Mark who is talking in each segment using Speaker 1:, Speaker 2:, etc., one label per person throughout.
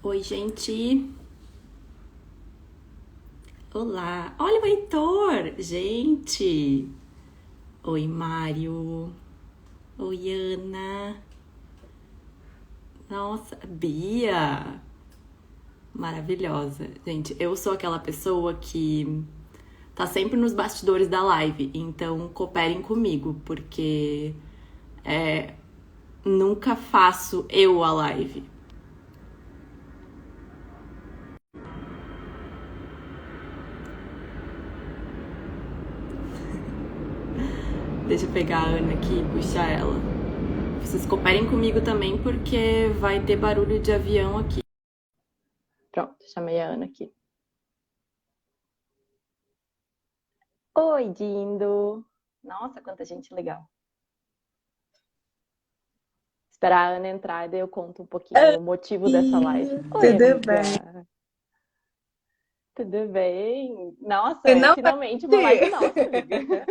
Speaker 1: Oi, gente. Olá. Olha o Heitor. Gente. Oi, Mário. Oi, Ana. Nossa, Bia. Maravilhosa. Gente, eu sou aquela pessoa que tá sempre nos bastidores da live, então cooperem comigo, porque nunca faço eu a live. Deixa eu pegar a Ana aqui e puxar ela. Vocês cooperem comigo também, porque vai ter barulho de avião aqui. Pronto, chamei a Ana aqui. Oi, Dindo! Nossa, quanta gente legal. Esperar a Ana entrar e daí eu conto um pouquinho o motivo dessa live. Oi,
Speaker 2: Tudo bem?
Speaker 1: amiga! Tudo bem? Nossa, é
Speaker 2: Finalmente!
Speaker 1: finalmente uma live nossa, amiga.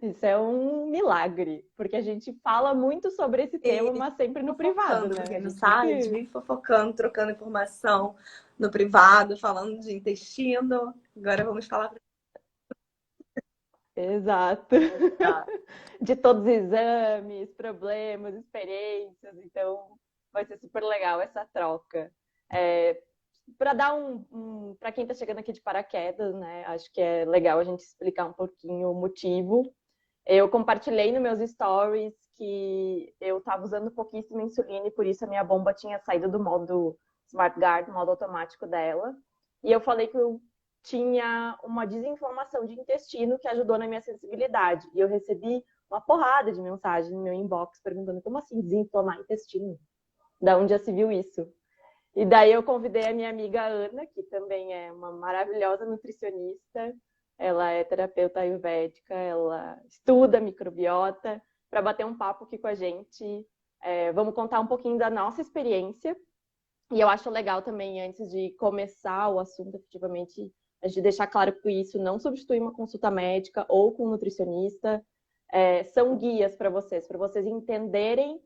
Speaker 1: Isso é um milagre, porque a gente fala muito sobre esse tema,
Speaker 2: E
Speaker 1: mas sempre no privado,
Speaker 2: fofocando,
Speaker 1: né?
Speaker 2: pra quem
Speaker 1: A
Speaker 2: não
Speaker 1: gente
Speaker 2: sabe, a gente
Speaker 1: sempre.
Speaker 2: vive fofocando, trocando informação no privado, falando de intestino. Agora vamos falar
Speaker 1: Exato.
Speaker 2: pra...
Speaker 1: De todos os exames, problemas, experiências. Então, vai ser super legal essa troca. É, para dar para quem está chegando aqui de paraquedas, né? Acho que é legal a gente explicar um pouquinho o motivo. Eu compartilhei nos meus stories que eu estava usando pouquíssima insulina e por isso a minha bomba tinha saído do modo SmartGuard, modo automático dela. E eu falei que eu tinha uma desinflamação de intestino que ajudou na minha sensibilidade. E eu recebi uma porrada de mensagem no meu inbox perguntando como assim desinflamar intestino? Da onde já se viu isso? E daí eu convidei a minha amiga Ana, que também é uma maravilhosa nutricionista. Ela é terapeuta ayurvédica, ela estuda microbiota, para bater um papo aqui com a gente. Vamos contar um pouquinho da nossa experiência. E eu acho legal também, antes de começar o assunto, efetivamente, a gente deixar claro que isso não substitui uma consulta médica ou com um nutricionista. São guias para vocês entenderem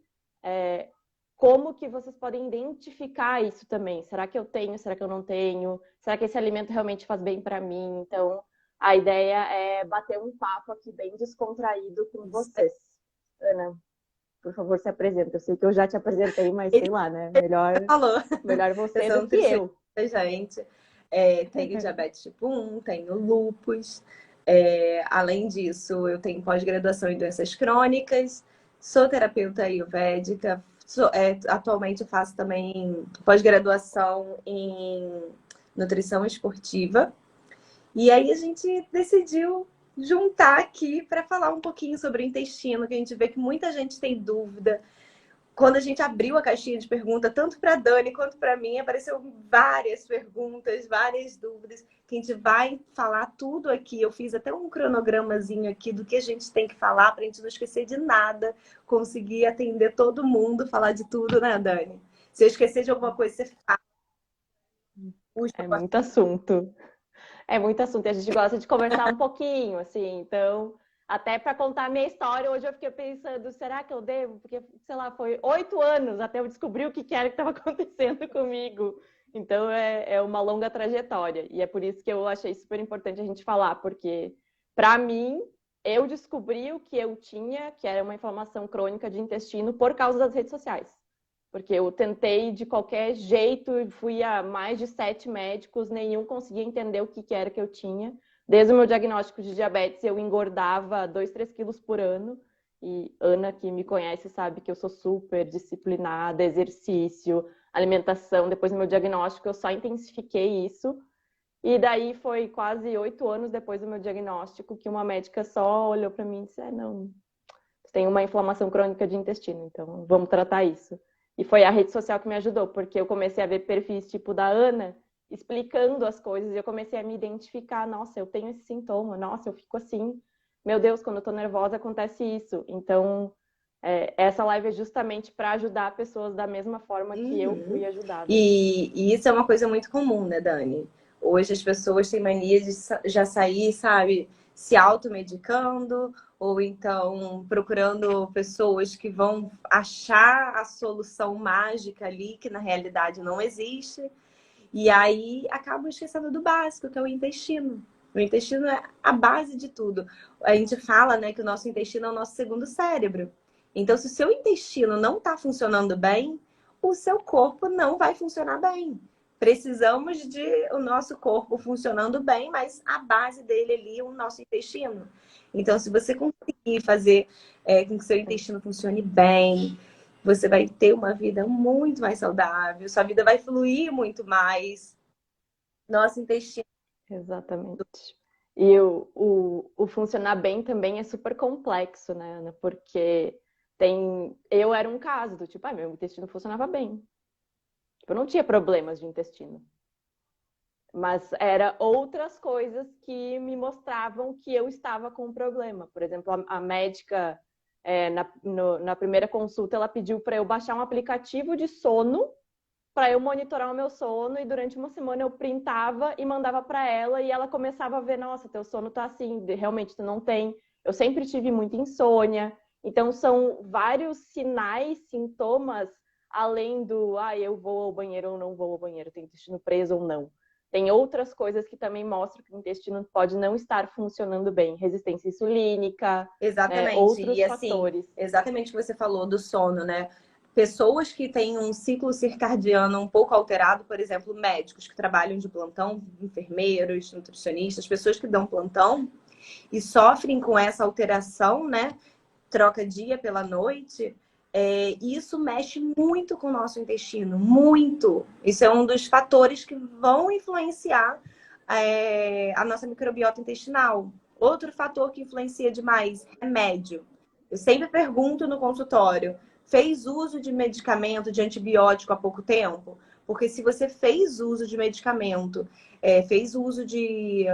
Speaker 1: como que vocês podem identificar isso também. Será que eu tenho? Será que eu não tenho? Será que esse alimento realmente faz bem para mim? Então, a ideia é bater um papo aqui bem descontraído com vocês. Ana, por favor, se apresenta. Eu sei que eu já te apresentei, mas sei
Speaker 2: Ele
Speaker 1: lá, né? Melhor,
Speaker 2: falou,
Speaker 1: melhor
Speaker 2: eu
Speaker 1: você
Speaker 2: sou
Speaker 1: do que
Speaker 2: nutricionista,
Speaker 1: eu.
Speaker 2: gente. Tenho diabetes tipo 1, tenho lúpus. Além disso, eu tenho pós-graduação em doenças crônicas, sou terapeuta ayurvédica, atualmente faço também pós-graduação em nutrição esportiva. E aí a gente decidiu juntar aqui para falar um pouquinho sobre o intestino, que a gente vê que muita gente tem dúvida. Quando a gente abriu a caixinha de pergunta, tanto para Dani quanto para mim, apareceu várias perguntas, várias dúvidas, que a gente vai falar tudo aqui. Eu fiz até um cronogramazinho aqui do que a gente tem que falar para a gente não esquecer de nada, conseguir atender todo mundo, falar de tudo, né, Dani? Se eu esquecer de alguma coisa, você fala, puxa,
Speaker 1: É muito assunto. É muito assunto. E a gente gosta de conversar um pouquinho, assim. Então, até para contar a minha história, hoje eu fiquei pensando, será que eu devo? Porque, sei lá, foi 8 anos até eu descobrir o que era que estava acontecendo comigo. Então, é uma longa trajetória. E é por isso que eu achei super importante a gente falar, porque, para mim, eu descobri o que eu tinha, que era uma inflamação crônica de intestino, por causa das redes sociais. Porque eu tentei de qualquer jeito e fui a mais de 7 médicos, nenhum conseguia entender o que era que eu tinha. Desde o meu diagnóstico de diabetes, eu engordava 2, 3 quilos por ano. E Ana, que me conhece, sabe que eu sou super disciplinada, exercício, alimentação. Depois do meu diagnóstico, eu só intensifiquei isso. E daí foi quase 8 anos depois do meu diagnóstico que uma médica só olhou para mim e disse: não, você tem uma inflamação crônica de intestino, então vamos tratar isso. E foi a rede social que me ajudou, porque eu comecei a ver perfis tipo da Ana, explicando as coisas, e eu comecei a me identificar, nossa, eu tenho esse sintoma, nossa, eu fico assim, meu Deus, quando eu tô nervosa acontece isso. Então, essa live é justamente para ajudar pessoas da mesma forma que eu
Speaker 2: uhum.
Speaker 1: fui ajudada.
Speaker 2: E isso é uma coisa muito comum, né, Dani? Hoje as pessoas têm mania de já sair, sabe? se automedicando, ou então procurando pessoas que vão achar a solução mágica ali, que na realidade não existe. E aí acabam esquecendo do básico, que é o intestino. O intestino é a base de tudo. A gente fala, né, que o nosso intestino é o nosso segundo cérebro. Então, se o seu intestino não está funcionando bem, o seu corpo não vai funcionar bem. Precisamos de o nosso corpo funcionando bem, mas a base dele ali é o nosso intestino. Então, se você conseguir fazer com que seu intestino funcione bem, você vai ter uma vida muito mais saudável, sua vida vai fluir muito mais. Nosso intestino.
Speaker 1: Exatamente. E o funcionar bem também é super complexo, né, Ana? Porque eu era um caso do tipo, meu intestino funcionava bem. Tipo, eu não tinha problemas de intestino. Mas era outras coisas que me mostravam que eu estava com um problema. Por exemplo, a médica, na primeira consulta, ela pediu para eu baixar um aplicativo de sono para eu monitorar o meu sono, e durante uma semana eu printava e mandava para ela, e ela começava a ver, nossa, teu sono tá assim, realmente tu não tem. Eu sempre tive muita insônia. Então são vários sinais, sintomas, além do, eu vou ao banheiro ou não vou ao banheiro, tenho intestino preso ou não. Tem outras coisas que também mostram que o intestino pode não estar funcionando bem, resistência insulínica, né,
Speaker 2: Exatamente. E
Speaker 1: outros
Speaker 2: assim,
Speaker 1: fatores.
Speaker 2: exatamente o que você falou do sono, né? Pessoas que têm um ciclo circadiano um pouco alterado, por exemplo, médicos que trabalham de plantão, enfermeiros, nutricionistas, pessoas que dão plantão e sofrem com essa alteração, né? Troca dia pela noite, isso mexe muito com o nosso intestino, muito. Isso é um dos fatores que vão influenciar a nossa microbiota intestinal. Outro fator que influencia demais, remédio. Eu sempre pergunto no consultório, fez uso de medicamento, de antibiótico há pouco tempo? Porque se você fez uso de medicamento, fez uso de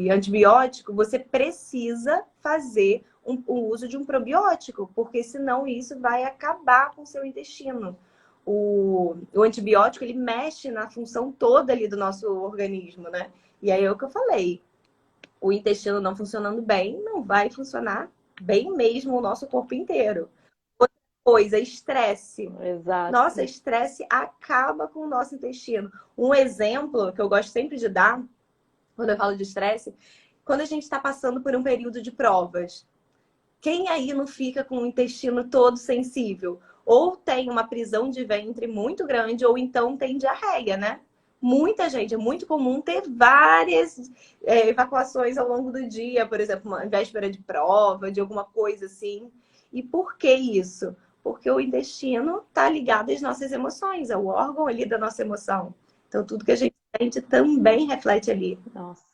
Speaker 2: antibiótico, você precisa fazer o uso de um probiótico, porque senão isso vai acabar com o seu intestino. O antibiótico, ele mexe na função toda ali do nosso organismo, né? E aí é o que eu falei. O intestino não funcionando bem, não vai funcionar bem mesmo o nosso corpo inteiro. Outra coisa, estresse. Nossa,
Speaker 1: Exato.
Speaker 2: estresse acaba com o nosso intestino. Um exemplo que eu gosto sempre de dar, quando eu falo de estresse, quando a gente está passando por um período de provas. Quem aí não fica com o intestino todo sensível? Ou tem uma prisão de ventre muito grande, ou então tem diarreia, né? Muita gente, é muito comum ter várias evacuações ao longo do dia, por exemplo, uma véspera de prova, de alguma coisa assim. E por que isso? Porque o intestino está ligado às nossas emoções, é o órgão ali da nossa emoção. Então, tudo que a gente sente também reflete ali.
Speaker 1: Nossa.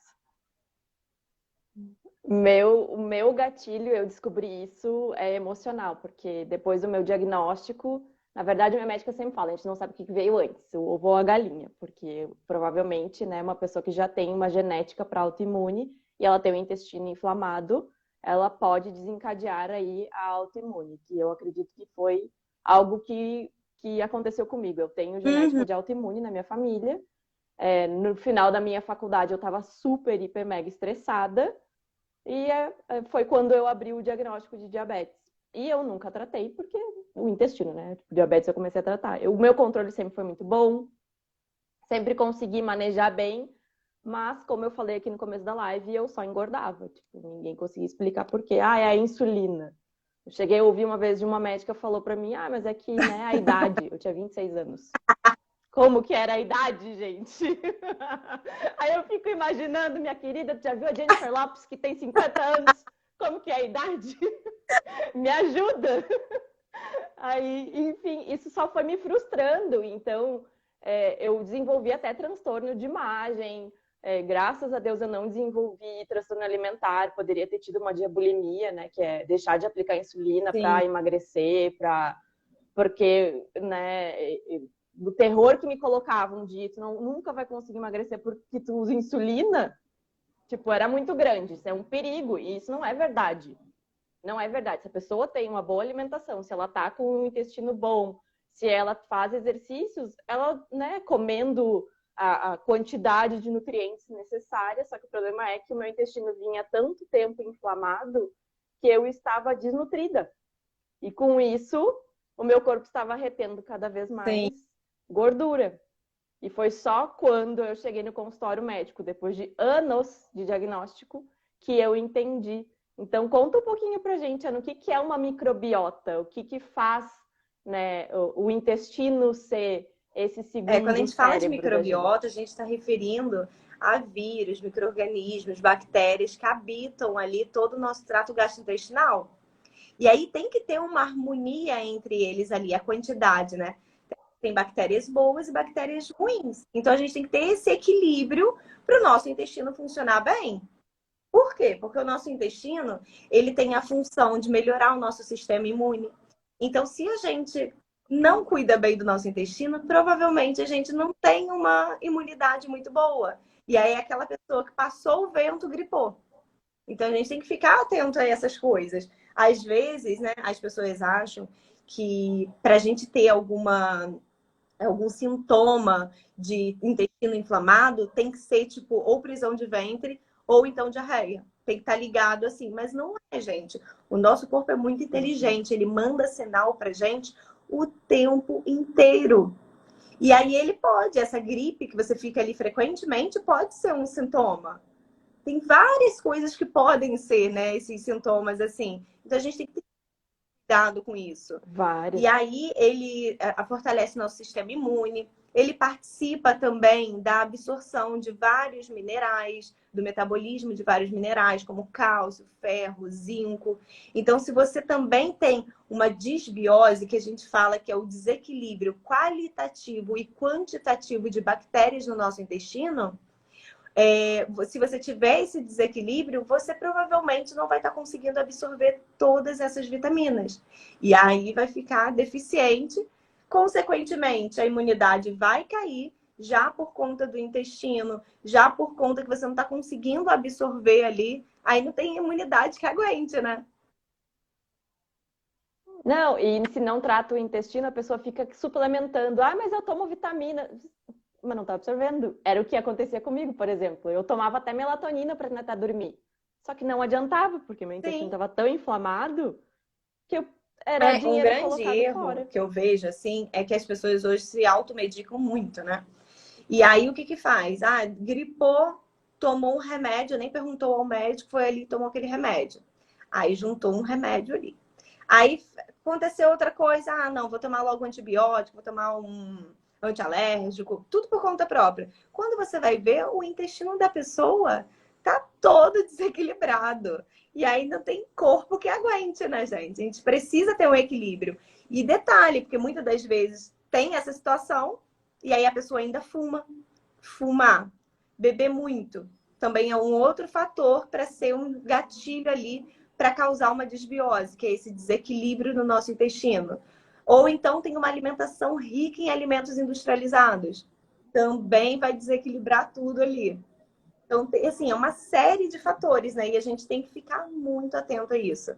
Speaker 1: O meu gatilho, eu descobri isso, é emocional, porque depois do meu diagnóstico, na verdade, a minha médica sempre fala, a gente não sabe o que veio antes, o ovo ou a galinha, porque provavelmente, né, uma pessoa que já tem uma genética para autoimune e ela tem o intestino inflamado, ela pode desencadear aí a autoimune, que eu acredito que foi algo que aconteceu comigo. Eu tenho genética
Speaker 2: Uhum.
Speaker 1: de autoimune na minha família. No final da minha faculdade, eu estava super, hiper, mega estressada, e foi quando eu abri o diagnóstico de diabetes. E eu nunca tratei, porque o intestino, né? Tipo, diabetes eu comecei a tratar. O meu controle sempre foi muito bom, sempre consegui manejar bem, mas como eu falei aqui no começo da live, eu só engordava. Tipo, ninguém conseguia explicar por quê. É a insulina. Eu cheguei a ouvir uma vez de uma médica falou para mim, mas é que, né, a idade. Eu tinha 26 anos. Como que era a idade, gente? Aí eu fico imaginando, minha querida, tu já viu a Jennifer Lopez, que tem 50 anos? Como que é a idade? Me ajuda! Aí, enfim, isso só foi me frustrando. Então, eu desenvolvi até transtorno de imagem. Graças a Deus eu não desenvolvi transtorno alimentar. Poderia ter tido uma diabulimia, né? Que é deixar de aplicar insulina
Speaker 2: Sim.
Speaker 1: para emagrecer, porque, né, o terror que me colocavam de tu nunca vai conseguir emagrecer porque tu usa insulina, tipo, era muito grande. Isso é um perigo, e isso não é verdade. Não é verdade. Se a pessoa tem uma boa alimentação, se ela tá com o intestino bom, se ela faz exercícios, ela, né, comendo a quantidade de nutrientes necessária, só que o problema é que o meu intestino vinha tanto tempo inflamado que eu estava desnutrida. E com isso, o meu corpo estava retendo cada vez mais
Speaker 2: Sim.
Speaker 1: gordura. E foi só quando eu cheguei no consultório médico, depois de anos de diagnóstico, que eu entendi. Então, conta um pouquinho pra gente, Ana, o que é uma microbiota? O que faz, né, o intestino ser esse
Speaker 2: Quando a
Speaker 1: segundo
Speaker 2: gente fala de
Speaker 1: cérebro da
Speaker 2: microbiota, a
Speaker 1: gente?
Speaker 2: gente está referindo a vírus, micro-organismos, bactérias que habitam ali todo o nosso trato gastrointestinal. E aí tem que ter uma harmonia entre eles ali, a quantidade, né? Tem bactérias boas e bactérias ruins. Então a gente tem que ter esse equilíbrio para o nosso intestino funcionar bem. Por quê? Porque o nosso intestino, ele tem a função de melhorar o nosso sistema imune. Então, se a gente não cuida bem do nosso intestino, provavelmente a gente não tem uma imunidade muito boa. E aí é aquela pessoa que passou o vento, gripou. Então a gente tem que ficar atento a essas coisas. Às vezes, né, as pessoas acham que para a gente ter algum sintoma de intestino inflamado, tem que ser tipo ou prisão de ventre ou então diarreia. Tem que estar ligado assim, mas não é, gente. O nosso corpo é muito inteligente, ele manda sinal pra gente o tempo inteiro. E aí ele pode, essa gripe que você fica ali frequentemente, pode ser um sintoma. Tem várias coisas que podem ser, né, esses sintomas assim. Então a gente tem que ter cuidado com isso. E
Speaker 1: Várias.
Speaker 2: aí ele fortalece nosso sistema imune, ele participa também da absorção de vários minerais, do metabolismo de vários minerais, como cálcio, ferro, zinco. Então, se você também tem uma disbiose, que a gente fala que é o desequilíbrio qualitativo e quantitativo de bactérias no nosso intestino, se você tiver esse desequilíbrio, você provavelmente não vai estar conseguindo absorver todas essas vitaminas. E aí vai ficar deficiente. Consequentemente, a imunidade vai cair, já por conta do intestino, já por conta que você não está conseguindo absorver ali. Aí não tem imunidade que aguente, né?
Speaker 1: Não, e se não trata o intestino, a pessoa fica suplementando. Ah, mas eu tomo vitamina. Mas não tá absorvendo. Era o que acontecia comigo, por exemplo. Eu tomava até melatonina para tentar dormir. Só que não adiantava, porque meu intestino
Speaker 2: Sim.
Speaker 1: estava tão inflamado que era
Speaker 2: Um
Speaker 1: dinheiro
Speaker 2: grande
Speaker 1: colocado
Speaker 2: erro
Speaker 1: fora.
Speaker 2: que eu vejo, assim, é que as pessoas hoje se automedicam muito, né? E aí o que que faz? Ah, gripou, tomou um remédio, nem perguntou ao médico, foi ali e tomou aquele remédio. Aí juntou um remédio ali. Aí aconteceu outra coisa, ah, não, vou tomar logo um antibiótico, vou tomar um antialérgico, tudo por conta própria. Quando você vai ver, o intestino da pessoa tá todo desequilibrado. E aí não tem corpo que aguente, né, gente? A gente precisa ter um equilíbrio. E detalhe, porque muitas das vezes tem essa situação e aí a pessoa ainda fuma. Fumar, beber muito, também é um outro fator para ser um gatilho ali para causar uma desbiose, que é esse desequilíbrio no nosso intestino. Ou então tem uma alimentação rica em alimentos industrializados. Também vai desequilibrar tudo ali. Então, assim, é uma série de fatores, né? E a gente tem que ficar muito atento a isso.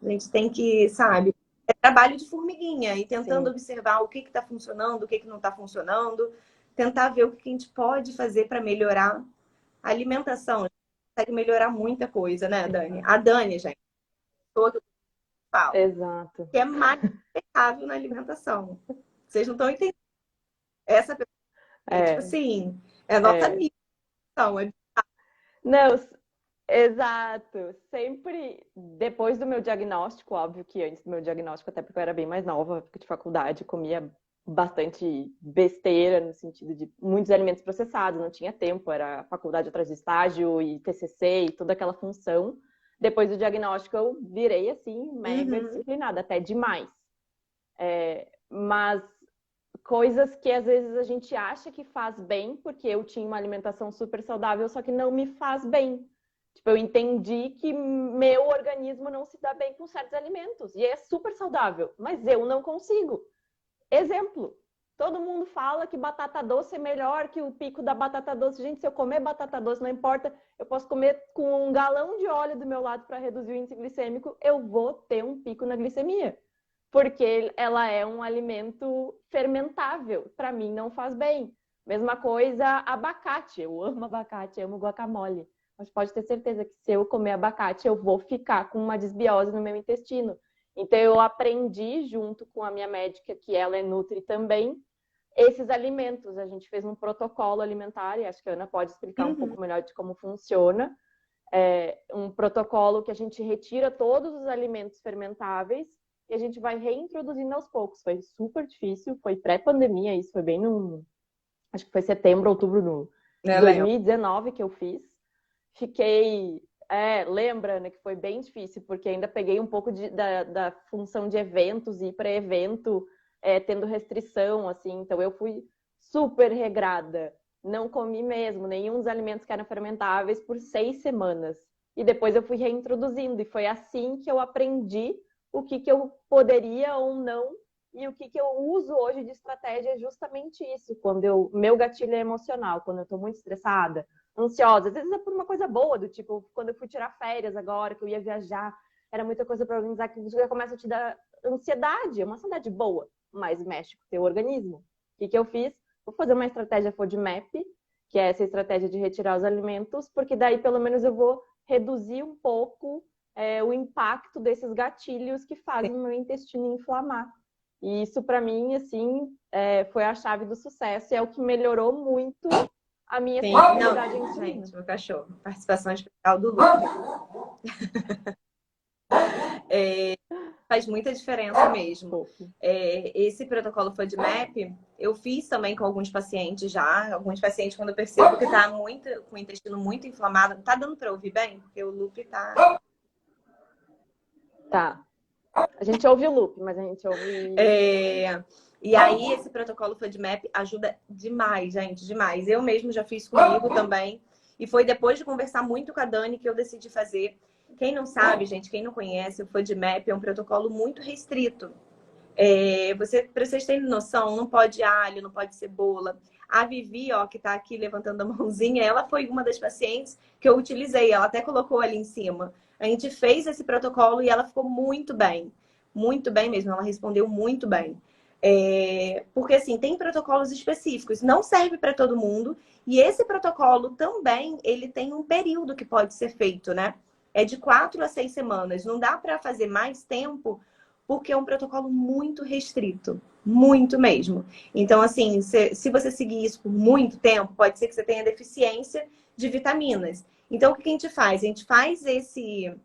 Speaker 2: A gente tem que, sabe, é trabalho de formiguinha e tentando
Speaker 1: Sim.
Speaker 2: observar o que está funcionando, o que não está funcionando, tentar ver o que a gente pode fazer para melhorar a alimentação. A gente consegue melhorar muita coisa, né, Dani? A Dani, gente, todo que fala,
Speaker 1: Exato.
Speaker 2: que é mais impecável na alimentação. Vocês não estão entendendo. Essa pessoa, tipo
Speaker 1: É,
Speaker 2: assim, é a nossa
Speaker 1: é.
Speaker 2: missão. É...
Speaker 1: Não, exato. Sempre depois do meu diagnóstico, óbvio que antes do meu diagnóstico, até porque eu era bem mais nova, época de faculdade, comia bastante besteira, no sentido de muitos alimentos processados, não tinha tempo, era faculdade atrás de estágio e TCC e toda aquela função. Depois do diagnóstico, eu virei assim, mega
Speaker 2: Uhum.
Speaker 1: disciplinada, até demais. Mas coisas que às vezes a gente acha que faz bem, porque eu tinha uma alimentação super saudável, só que não me faz bem. Tipo, eu entendi que meu organismo não se dá bem com certos alimentos. E é super saudável, mas eu não consigo. Exemplo. Todo mundo fala que batata doce é melhor que o pico da batata doce. Gente, se eu comer batata doce, não importa, eu posso comer com um galão de óleo do meu lado para reduzir o índice glicêmico, eu vou ter um pico na glicemia. Porque ela é um alimento fermentável. Para mim, não faz bem. Mesma coisa, abacate. Eu amo abacate, amo guacamole. Mas pode ter certeza que se eu comer abacate, eu vou ficar com uma desbiose no meu intestino. Então, eu aprendi junto com a minha médica, que ela é nutri também, esses alimentos. A gente fez um protocolo alimentar, e acho que a Ana pode explicar um pouco melhor de como funciona. Um protocolo que a gente retira todos os alimentos fermentáveis e a gente vai reintroduzindo aos poucos. Foi super difícil, foi pré-pandemia, isso foi bem no... Acho que foi setembro, outubro de 2019 que eu fiz. Fiquei... lembra, né, que foi bem difícil, porque ainda peguei um pouco da função de eventos, ir para evento, tendo restrição, assim. Então, eu fui super regrada. Não comi mesmo nenhum dos alimentos que eram fermentáveis por 6 semanas. E depois eu fui reintroduzindo. E foi assim que eu aprendi o que eu poderia ou não. E o que eu uso hoje de estratégia é justamente isso. Quando meu gatilho é emocional, quando eu estou muito estressada, ansiosa. Às vezes é por uma coisa boa, do tipo, quando eu fui tirar férias agora, que eu ia viajar, era muita coisa para organizar, que já começa a te dar ansiedade, uma ansiedade boa, mas mexe com o teu organismo. O que eu fiz? Vou fazer uma estratégia FODMAP, que é essa estratégia de retirar os alimentos, porque daí pelo menos eu vou reduzir um pouco o impacto desses gatilhos que fazem o meu intestino inflamar. E isso, para mim, assim, foi a chave do sucesso e é o que melhorou muito a minha sensibilidade à insulina.
Speaker 2: Gente, meu cachorro. Participação especial do Luke. Faz muita diferença mesmo. Esse protocolo FODMAP, eu fiz também com alguns pacientes já. Alguns pacientes, quando eu percebo que tá com o intestino muito inflamado. Tá dando para ouvir bem? Porque o loop tá...
Speaker 1: Tá. A gente ouve o loop, mas a gente ouve...
Speaker 2: E aí, esse protocolo FODMAP ajuda demais, gente, demais. Eu mesmo já fiz comigo também. E foi depois de conversar muito com a Dani que eu decidi fazer. Quem não sabe, gente, quem não conhece, o FODMAP é um protocolo muito restrito. Para vocês terem noção, não pode alho, não pode cebola. A Vivi, ó, que tá aqui levantando a mãozinha, ela foi uma das pacientes que eu utilizei. Ela até colocou ali em cima. A gente fez esse protocolo e ela ficou muito bem. Muito bem mesmo, ela respondeu muito bem. Porque, assim, tem protocolos específicos. Não serve para todo mundo. E esse protocolo também, ele tem um período que pode ser feito, né? É de 4 a 6 semanas. Não dá para fazer mais tempo, porque é um protocolo muito restrito. Muito mesmo. Então, assim, se você seguir isso por muito tempo, pode ser que você tenha deficiência de vitaminas. Então, o que a gente faz? A gente faz esse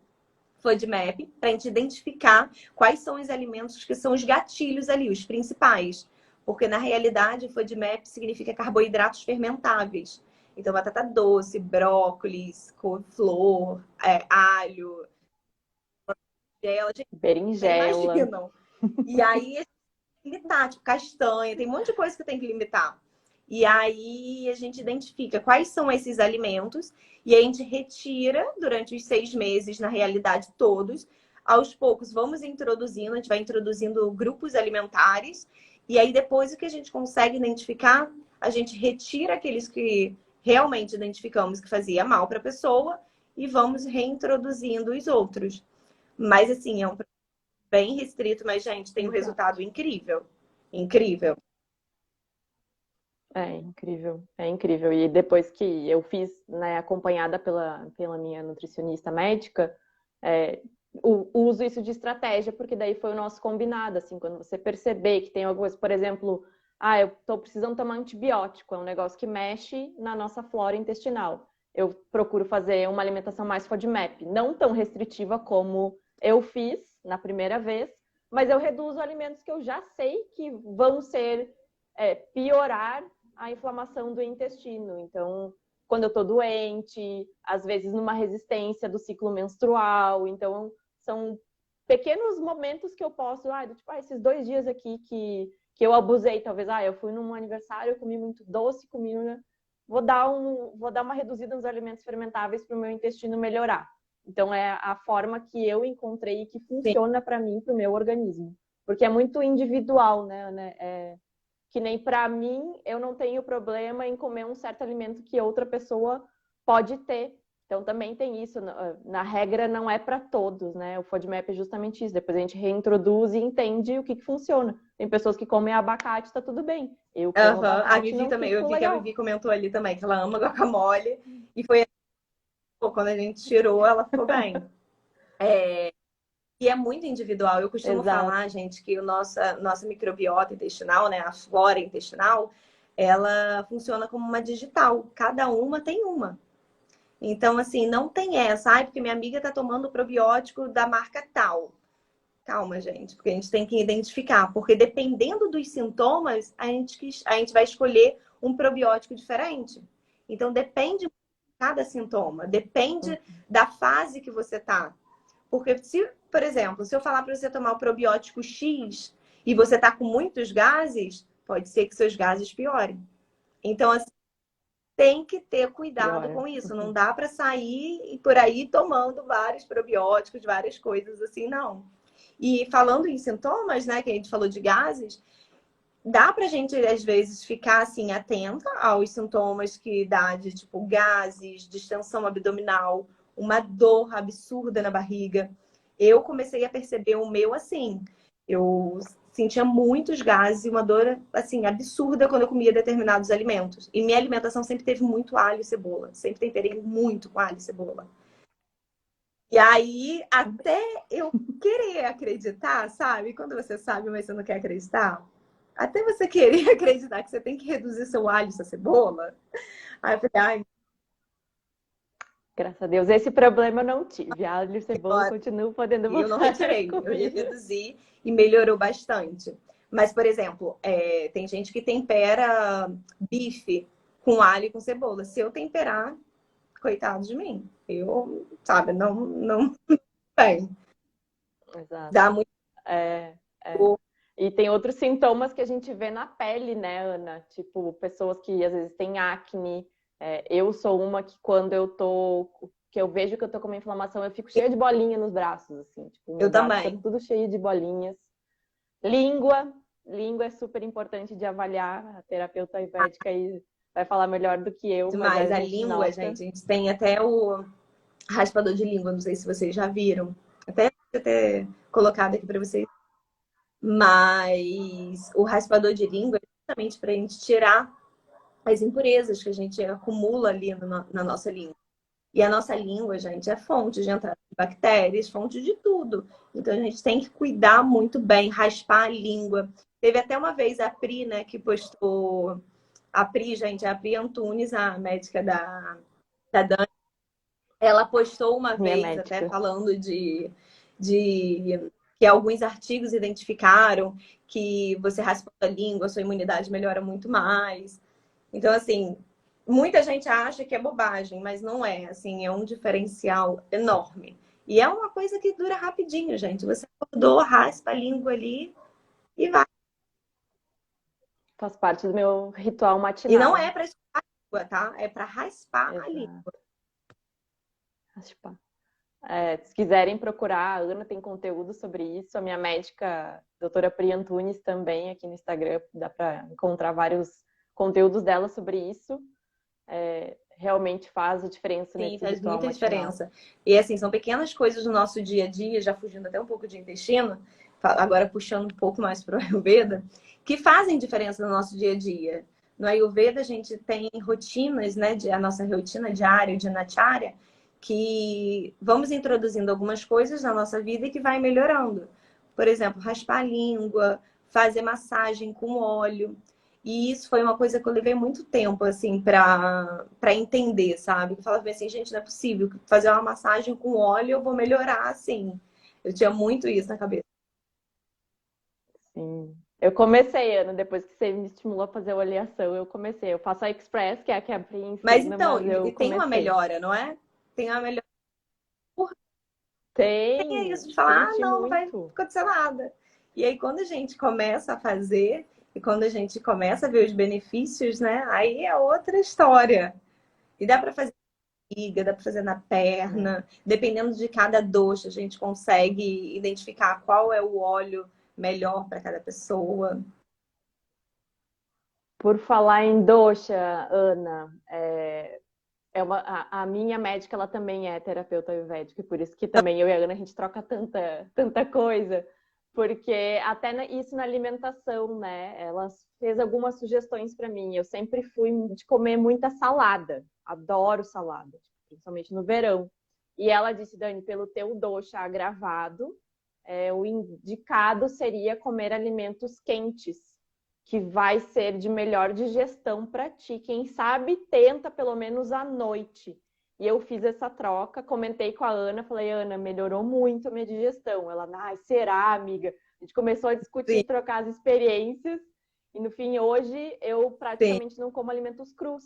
Speaker 2: FODMAP para a gente identificar quais são os alimentos que são os gatilhos ali, os principais. Porque, na realidade, FODMAP significa carboidratos fermentáveis. Então, batata doce, brócolis, couve-flor, alho,
Speaker 1: berinjela.
Speaker 2: Imaginam. E aí, limitar, tipo castanha, tem um monte de coisa que tem que limitar. E aí a gente identifica quais são esses alimentos e a gente retira durante os 6 meses, na realidade todos. Aos poucos vamos introduzindo, a gente vai introduzindo grupos alimentares e aí depois o que a gente consegue identificar, a gente retira aqueles que realmente identificamos que fazia mal para a pessoa e vamos reintroduzindo os outros. Mas assim, é um bem restrito, mas gente, tem um resultado incrível. Incrível.
Speaker 1: É incrível, é incrível. E depois que eu fiz, né, acompanhada pela minha nutricionista médica, uso isso de estratégia, porque daí foi o nosso combinado, assim, quando você perceber que tem algumas, por exemplo, eu tô precisando tomar antibiótico, é um negócio que mexe na nossa flora intestinal. Eu procuro fazer uma alimentação mais FODMAP, não tão restritiva como eu fiz na primeira vez, mas eu reduzo alimentos que eu já sei que vão piorar a inflamação do intestino. Então, quando eu tô doente, às vezes numa resistência do ciclo menstrual. Então, são pequenos momentos que eu posso, tipo, esses 2 dias aqui que eu abusei, talvez, eu fui num aniversário, eu comi muito doce, vou dar uma reduzida nos alimentos fermentáveis para o meu intestino melhorar. Então, é a forma que eu encontrei que funciona para mim, para o meu organismo. Porque é muito individual, né? Que nem para mim, eu não tenho problema em comer um certo alimento que outra pessoa pode ter. Então também tem isso, na regra não é para todos, né? O FODMAP é justamente isso. Depois a gente reintroduz e entende o que funciona. Tem pessoas que comem abacate, tá tudo bem. Eu como
Speaker 2: Aham. A
Speaker 1: abacate e
Speaker 2: Vivi
Speaker 1: não
Speaker 2: também, eu
Speaker 1: fico
Speaker 2: vi que a
Speaker 1: legal.
Speaker 2: Vivi comentou ali também que ela ama guacamole. E foi pô, quando a gente tirou, ela ficou bem. E é muito individual. Eu costumo
Speaker 1: Exato.
Speaker 2: falar, gente, que nossa microbiota intestinal, né, a flora intestinal, ela funciona como uma digital. Cada uma tem uma. Então, assim, não tem essa, ai, porque minha amiga tá tomando probiótico da marca tal. Calma, gente, porque a gente tem que identificar, porque dependendo dos sintomas, a gente vai escolher um probiótico diferente. Então, depende de cada sintoma, depende da fase que você tá. Porque se, por exemplo, se eu falar para você tomar o probiótico X e você tá com muitos gases, pode ser que seus gases piorem. Então, assim, tem que ter cuidado
Speaker 1: Piora.
Speaker 2: com isso. Não dá para sair por aí tomando vários probióticos, várias coisas assim, não. E falando em sintomas, né, que a gente falou de gases, dá pra gente, às vezes, ficar, assim, atenta aos sintomas que dá de, tipo, gases, distensão abdominal, uma dor absurda na barriga. Eu comecei a perceber o meu assim. Eu sentia muitos gases e uma dor, assim, absurda quando eu comia determinados alimentos. E minha alimentação sempre teve muito alho e cebola. Sempre temperei muito com alho e cebola. E aí, até eu querer acreditar, sabe? Quando você sabe, mas você não quer acreditar. Até você querer acreditar que você tem que reduzir seu alho e sua cebola. Aí eu falei, ai,
Speaker 1: Graças a Deus. Esse problema eu não tive. Alho e cebola
Speaker 2: agora
Speaker 1: continuo podendo
Speaker 2: eu não
Speaker 1: botar na
Speaker 2: retirei. Eu ia
Speaker 1: comida.
Speaker 2: reduzir e melhorou bastante. Mas, por exemplo, tem gente que tempera bife com alho e com cebola. Se eu temperar, coitado de mim. Eu, sabe, não bem.
Speaker 1: Exato.
Speaker 2: Dá muito.
Speaker 1: É, é. E tem outros sintomas que a gente vê na pele, né, Ana? Tipo, pessoas que às vezes têm acne. Eu sou uma que quando que eu vejo que eu tô com uma inflamação, eu fico cheia de bolinha nos braços, assim. Tipo, meu
Speaker 2: Eu
Speaker 1: braço fica
Speaker 2: também.
Speaker 1: tudo cheio de bolinhas. Língua. Língua é super importante de avaliar. A terapeuta ayurvédica aí vai falar melhor do que eu, mas
Speaker 2: Demais.
Speaker 1: a
Speaker 2: A
Speaker 1: gente
Speaker 2: língua,
Speaker 1: nota.
Speaker 2: gente, a gente tem até o raspador de língua, não sei se vocês já viram. Até vou ter colocado aqui para vocês. Mas o raspador de língua é justamente para a gente tirar as impurezas que a gente acumula ali na nossa língua. E a nossa língua, gente, é fonte de entrada de bactérias, fonte de tudo. Então a gente tem que cuidar muito bem, raspar a língua. Teve até uma vez a Pri, né, que postou. A Pri, gente, a Pri Antunes, a médica da Dan, ela postou uma
Speaker 1: Minha
Speaker 2: vez até
Speaker 1: médica.
Speaker 2: falando de que alguns artigos identificaram que você raspando a língua, a sua imunidade melhora muito mais. Então, assim, muita gente acha que é bobagem, mas não é. Assim, é um diferencial enorme. E é uma coisa que dura rapidinho, gente. Você acordou, raspa a língua ali e vai.
Speaker 1: Faz parte do meu ritual
Speaker 2: E não é
Speaker 1: matinal.
Speaker 2: para escovar a língua, tá? É para raspar a língua.
Speaker 1: Exato. Raspar. Se quiserem procurar, a Ana tem conteúdo sobre isso. A minha médica, doutora Pri Antunes, também aqui no Instagram, dá para encontrar vários conteúdos dela sobre isso. Realmente faz a diferença
Speaker 2: Sim,
Speaker 1: nesse
Speaker 2: faz
Speaker 1: ritual
Speaker 2: muita
Speaker 1: matinal.
Speaker 2: diferença. E assim, são pequenas coisas do nosso dia a dia, já fugindo até um pouco de intestino, agora puxando um pouco mais para o Ayurveda, que fazem diferença no nosso dia a dia. No Ayurveda a gente tem rotinas, né, a nossa rotina diária, de Nacharya, que vamos introduzindo algumas coisas na nossa vida e que vai melhorando. Por exemplo, raspar a língua, fazer massagem com óleo. E isso foi uma coisa que eu levei muito tempo, assim, para entender, sabe? Eu falava assim, gente, não é possível fazer uma massagem com óleo eu vou melhorar, assim. Eu tinha muito isso na cabeça.
Speaker 1: Sim. Eu comecei, Ana, depois que você me estimulou a fazer a oleação, eu comecei. Eu faço a Express, que é a que a Pri
Speaker 2: Mas
Speaker 1: ensina,
Speaker 2: então,
Speaker 1: mas eu
Speaker 2: e tem uma
Speaker 1: comecei.
Speaker 2: melhora, não é? Tem uma melhora. Por que é isso
Speaker 1: Tem,
Speaker 2: de falar, ah,
Speaker 1: senti
Speaker 2: não vai
Speaker 1: muito.
Speaker 2: acontecer nada. E aí, quando a gente começa a fazer, e quando a gente começa a ver os benefícios, né? Aí é outra história. E dá para fazer barriga, dá para fazer na
Speaker 1: Né?
Speaker 2: perna. Dependendo de cada doxa, a gente consegue identificar qual é o óleo melhor para cada pessoa.
Speaker 1: Por falar em dosha, Ana, a minha médica, ela também é terapeuta ayurvédica, e por isso que também eu e a Ana, a gente troca tanta coisa, porque até isso na alimentação, né? Ela fez algumas sugestões para mim. Eu sempre fui de comer muita salada, adoro salada, principalmente no verão. E ela disse, Dani, pelo teu dosha agravado, o indicado seria comer alimentos quentes, que vai ser de melhor digestão para ti. Quem sabe tenta pelo menos à noite. E eu fiz essa troca, comentei com a Ana, falei, Ana, melhorou muito a minha digestão. Ela, será, amiga? A gente começou a discutir,
Speaker 2: Sim,
Speaker 1: trocar as experiências. E no fim, hoje, eu
Speaker 2: sim.
Speaker 1: praticamente não como alimentos crus,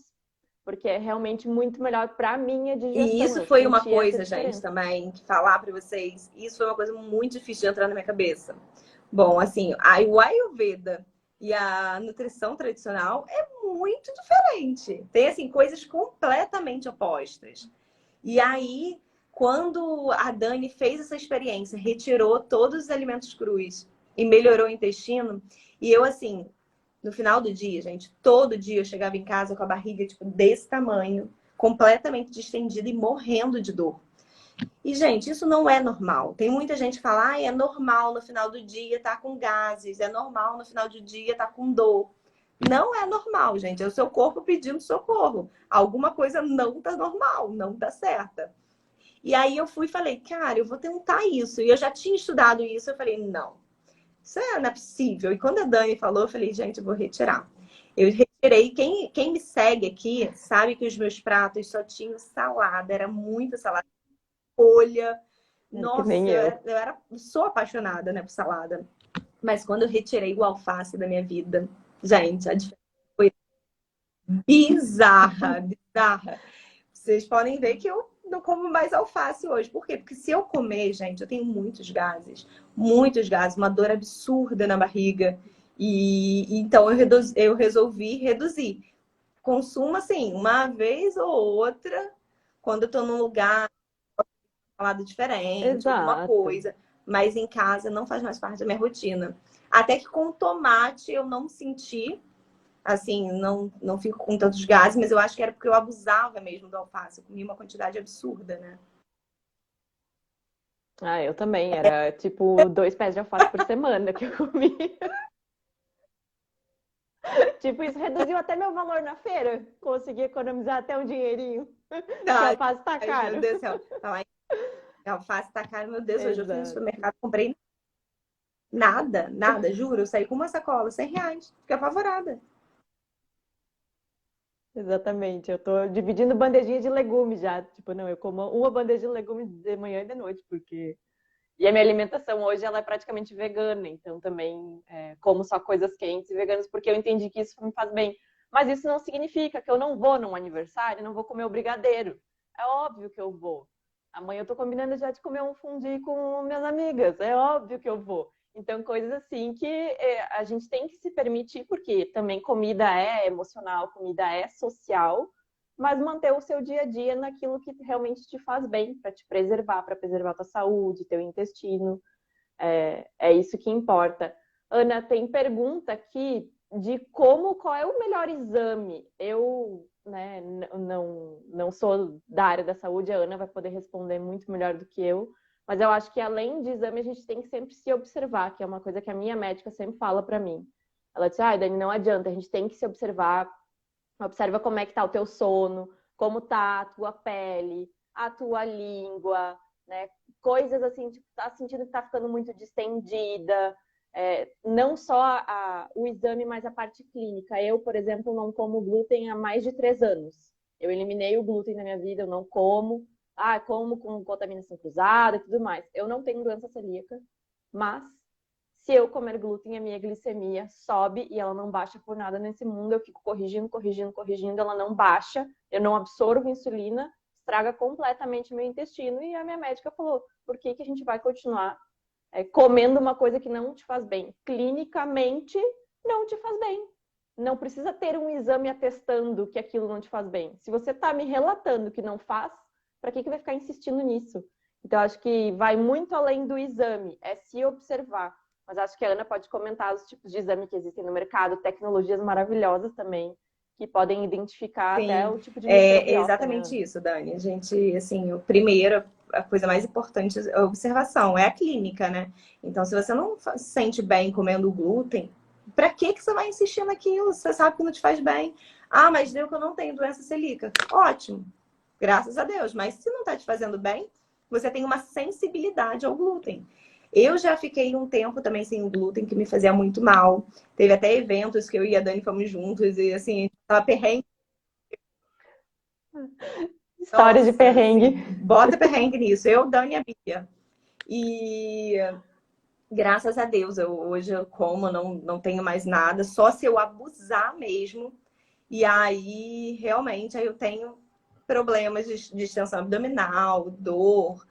Speaker 1: porque é realmente muito melhor para a minha
Speaker 2: E
Speaker 1: digestão.
Speaker 2: isso
Speaker 1: Eu
Speaker 2: foi uma
Speaker 1: senti essa
Speaker 2: coisa, gente,
Speaker 1: diferença.
Speaker 2: também, que falar para vocês, isso foi uma coisa muito difícil de entrar na minha cabeça. Bom, assim, o Ayurveda e a nutrição tradicional é muito diferente. Tem, assim, coisas completamente opostas. E aí, quando a Dani fez essa experiência, retirou todos os alimentos crus e melhorou o intestino, e eu, assim, no final do dia, gente, todo dia eu chegava em casa com a barriga, tipo, desse tamanho, completamente distendida e morrendo de dor. E, gente, isso não é normal. Tem muita gente que fala, é normal no final do dia estar com gases, é normal no final do dia estar com dor. Não é normal, gente. É o seu corpo pedindo socorro. Alguma coisa não tá normal, não tá certa. E aí eu fui e falei, cara, eu vou tentar isso. E eu já tinha estudado isso, eu falei, não, isso não é possível. E quando a Dani falou, eu falei, gente, eu vou retirar. Eu retirei. Quem me segue aqui sabe que os meus pratos só tinham salada, era muita salada, folha.
Speaker 1: Que nem
Speaker 2: Nossa,
Speaker 1: eu.
Speaker 2: sou apaixonada, né, por salada. Mas quando eu retirei o alface da minha vida, gente, a diferença foi bizarra, bizarra. Vocês podem ver que eu não como mais alface hoje. Por quê? Porque se eu comer, gente, eu tenho muitos gases, uma dor absurda na barriga. E então eu resolvi reduzir. Consumo assim, uma vez ou outra, quando eu tô num lugar falado diferente, alguma
Speaker 1: Exato.
Speaker 2: coisa. Mas em casa não faz mais parte da minha rotina. Até que com tomate eu não senti, assim, não fico com tantos gases, mas eu acho que era porque eu abusava mesmo do alface. Eu comia uma quantidade absurda, né?
Speaker 1: Eu também. Era tipo 2 pés de alface por semana que eu comia. Tipo, isso reduziu até meu valor na feira. Consegui economizar até um dinheirinho. Porque
Speaker 2: Ai,
Speaker 1: alface tá
Speaker 2: meu
Speaker 1: caro.
Speaker 2: Deus do céu. Falar em alface tá caro, meu Deus. Hoje eu fui no
Speaker 1: Exato.
Speaker 2: supermercado, comprei nada, juro. Eu saí com uma sacola, R$ 100. Fiquei apavorada.
Speaker 1: Exatamente. Eu tô dividindo bandejinha de legumes já. Tipo, não, eu como uma bandeja de legumes de manhã e de noite, porque. E a minha alimentação hoje ela é praticamente vegana, então também como só coisas quentes e veganas, porque eu entendi que isso me faz bem. Mas isso não significa que eu não vou num aniversário, não vou comer o brigadeiro. É óbvio que eu vou. Amanhã eu tô combinando já de comer um fundi com minhas amigas. É óbvio que eu vou. Então, coisas assim que a gente tem que se permitir, porque também comida é emocional, comida é social, mas manter o seu dia a dia naquilo que realmente te faz bem, para te preservar, para preservar a tua saúde, teu intestino. É isso que importa. Ana, tem pergunta aqui de qual é o melhor exame. Eu, né, não sou da área da saúde, a Ana vai poder responder muito melhor do que eu, mas eu acho que além de exame, a gente tem que sempre se observar, que é uma coisa que a minha médica sempre fala para mim. Ela disse, Dani, não adianta, a gente tem que se observar. Observa como é que tá o teu sono, como tá a tua pele, a tua língua, né? Coisas assim, tipo, tá sentindo que tá ficando muito distendida. Não só o exame, mas a parte clínica. Eu, por exemplo, não como glúten há mais de 3 anos. Eu eliminei o glúten na minha vida, eu não como. Como com contaminação cruzada e tudo mais. Eu não tenho doença celíaca, mas se eu comer glúten, a minha glicemia sobe e ela não baixa por nada nesse mundo. Eu fico corrigindo, ela não baixa. Eu não absorvo insulina, estraga completamente meu intestino. E a minha médica falou: por que a gente vai continuar comendo uma coisa que não te faz bem? Clinicamente, não te faz bem. Não precisa ter um exame atestando que aquilo não te faz bem. Se você está me relatando que não faz, para que vai ficar insistindo nisso? Então, acho que vai muito além do exame, é se observar. Mas acho que a Ana pode comentar os tipos de exame que existem no mercado, tecnologias maravilhosas também, que podem identificar até
Speaker 2: Sim,
Speaker 1: o tipo de
Speaker 2: é
Speaker 1: microbiota, né?
Speaker 2: exatamente isso, Dani. A gente, assim, o primeiro, a coisa mais importante é a observação, é a clínica, né? Então, se você não se sente bem comendo glúten, pra que você vai insistir naquilo? Você sabe que não te faz bem. Ah, mas deu que eu não tenho doença celíaca. Ótimo, graças a Deus. Mas se não tá te fazendo bem, você tem uma sensibilidade ao glúten. Eu já fiquei um tempo também sem o glúten, que me fazia muito mal. Teve até eventos que eu e a Dani fomos juntos e, assim, tava perrengue.
Speaker 1: História de
Speaker 2: Nossa, assim,
Speaker 1: perrengue.
Speaker 2: bota perrengue nisso. Eu, Dani e a Bia. E graças a Deus, hoje eu como, não tenho mais nada, só se eu abusar mesmo. E aí, realmente, aí eu tenho problemas de extensão abdominal, dor.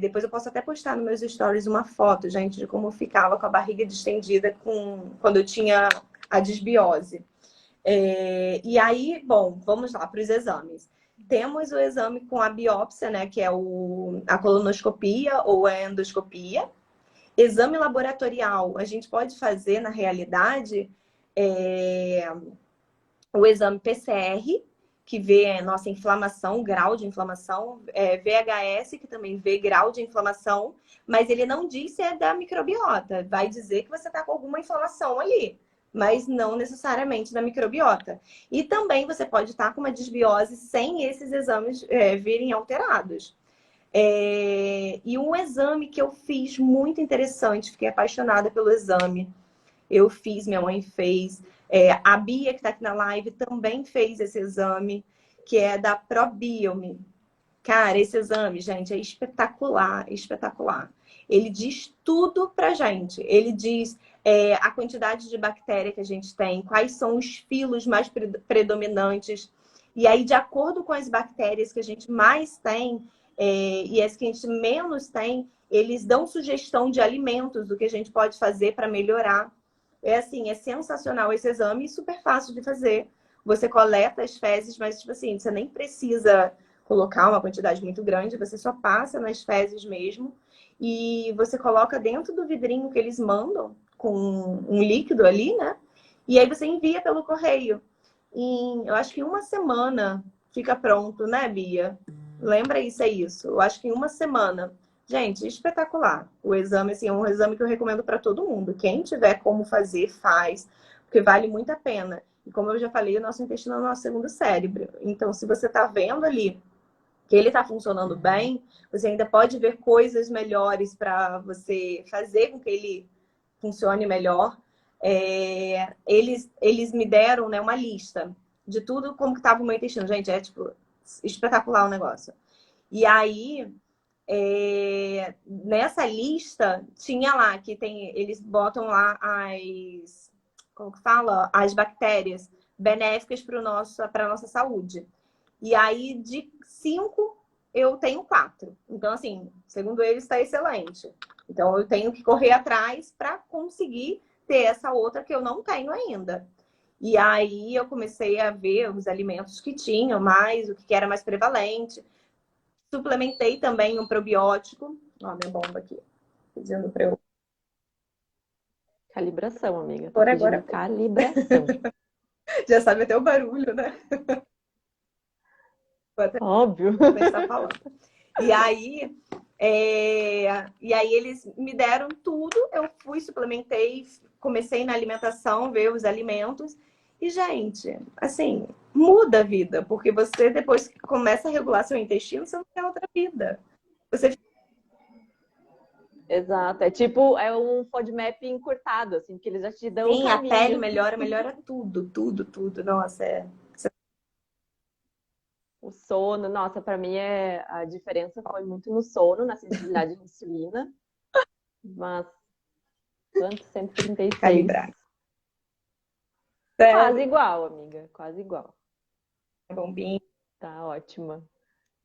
Speaker 2: Depois eu posso até postar nos meus stories uma foto, gente, de como eu ficava com a barriga distendida quando eu tinha a desbiose. E aí, bom, vamos lá para os exames. Temos o exame com a biópsia, né, que é a colonoscopia ou a endoscopia. Exame laboratorial, a gente pode fazer, na realidade, o exame PCR, que vê a nossa inflamação, grau de inflamação, VHS, que também vê grau de inflamação, mas ele não diz se é da microbiota. Vai dizer que você está com alguma inflamação ali, mas não necessariamente da microbiota. E também você pode estar com uma desbiose sem esses exames virem alterados. E um exame que eu fiz muito interessante, fiquei apaixonada pelo exame. Eu fiz, minha mãe fez. A Bia, que está aqui na live, também fez esse exame, que é da Probiome. Cara, esse exame, gente, é espetacular, espetacular. Ele diz tudo pra gente. Ele diz a quantidade de bactéria que a gente tem, quais são os filos mais predominantes. E aí, de acordo com as bactérias que a gente mais tem e as que a gente menos tem, eles dão sugestão de alimentos do que a gente pode fazer para melhorar. Assim, é sensacional esse exame e super fácil de fazer. Você coleta as fezes, mas, tipo assim, você nem precisa colocar uma quantidade muito grande, você só passa nas fezes mesmo e você coloca dentro do vidrinho que eles mandam com um líquido ali, né? E aí você envia pelo correio. Eu acho que em uma semana fica pronto, né, Bia? Lembra isso, é isso. Eu acho que em uma semana. Gente, espetacular. O exame, assim, é um exame que eu recomendo para todo mundo. Quem tiver como fazer, faz, porque vale muito a pena. E como eu já falei, o nosso intestino é o nosso segundo cérebro. Então, se você está vendo ali que ele está funcionando bem, você ainda pode ver coisas melhores para você fazer com que ele funcione melhor. Eles me deram, né, uma lista de tudo como que estava o meu intestino. Gente, é tipo espetacular o negócio. E aí, nessa lista, tinha lá que eles botam lá como que fala? As bactérias benéficas para a nossa saúde. E aí, de 5, eu tenho 4. Então, assim, segundo eles, está excelente. Então, eu tenho que correr atrás para conseguir ter essa outra que eu não tenho ainda. E aí, eu comecei a ver os alimentos que tinham mais, o que era mais prevalente. Suplementei também um probiótico. Ó, minha bomba aqui, pedindo para eu
Speaker 1: Calibração, amiga. Tá
Speaker 2: por agora.
Speaker 1: pedindo calibração.
Speaker 2: Já sabe até o barulho, né? Vou até
Speaker 1: Óbvio.
Speaker 2: estar falando. E aí, e aí eles me deram tudo, eu fui, suplementei, comecei na alimentação, ver os alimentos. E, gente, assim, muda a vida, porque você, depois que começa a regular seu intestino, você não tem outra vida. Você
Speaker 1: Exato. É tipo, é um FODMAP encurtado, assim, porque eles já te dão o
Speaker 2: tem a pele
Speaker 1: caminho.
Speaker 2: melhora, melhora tudo, tudo, tudo. Nossa,
Speaker 1: O sono, nossa, pra mim a diferença foi muito no sono, na sensibilidade de insulina. Mas quanto? 136.
Speaker 2: calibrar.
Speaker 1: Quase
Speaker 2: Sério,
Speaker 1: igual, amiga. Quase igual.
Speaker 2: bombinha.
Speaker 1: Tá ótima.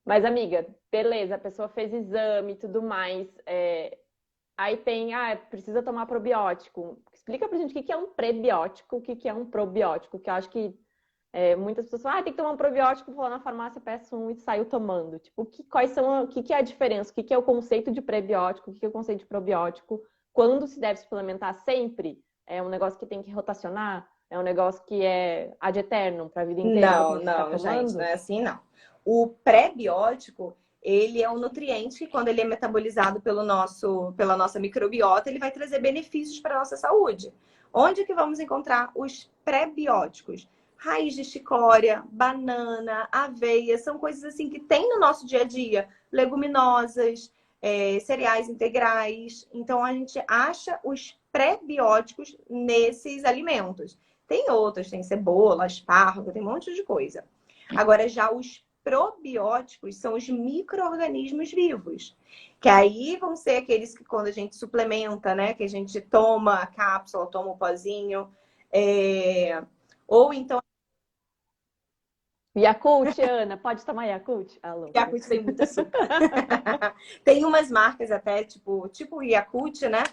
Speaker 1: Mas, amiga, beleza, a pessoa fez exame e tudo mais. Aí tem, precisa tomar probiótico. Explica pra gente o que é um prebiótico, o que é um probiótico, que eu acho que muitas pessoas falam, tem que tomar um probiótico, vou lá na farmácia, peço um e saio tomando. Tipo, o que é a diferença? O que é o conceito de prebiótico? O que é o conceito de probiótico? Quando se deve suplementar sempre? É um negócio que tem que rotacionar? É um negócio que é ad eternum, para a vida inteira que eu
Speaker 2: Não,
Speaker 1: tenho que ficar
Speaker 2: não, gente, não
Speaker 1: tomando?
Speaker 2: é assim, não. O pré-biótico, ele é um nutriente que, quando ele é metabolizado pela nossa microbiota, ele vai trazer benefícios para a nossa saúde. Onde que vamos encontrar os pré-bióticos? Raiz de chicória, banana, aveia, são coisas assim que tem no nosso dia a dia. Leguminosas, cereais integrais. Então, a gente acha os pré-bióticos nesses alimentos. Tem outros, tem cebola, aspargo, tem um monte de coisa. Agora, já os probióticos são os micro-organismos vivos. Que aí vão ser aqueles que, quando a gente suplementa, né? Que a gente toma a cápsula, toma o pozinho. Ou então,
Speaker 1: Yakult, Ana, pode tomar Yakult? Alô.
Speaker 2: Yakult tem muito açúcar. Tem umas marcas até, tipo Yakult, né?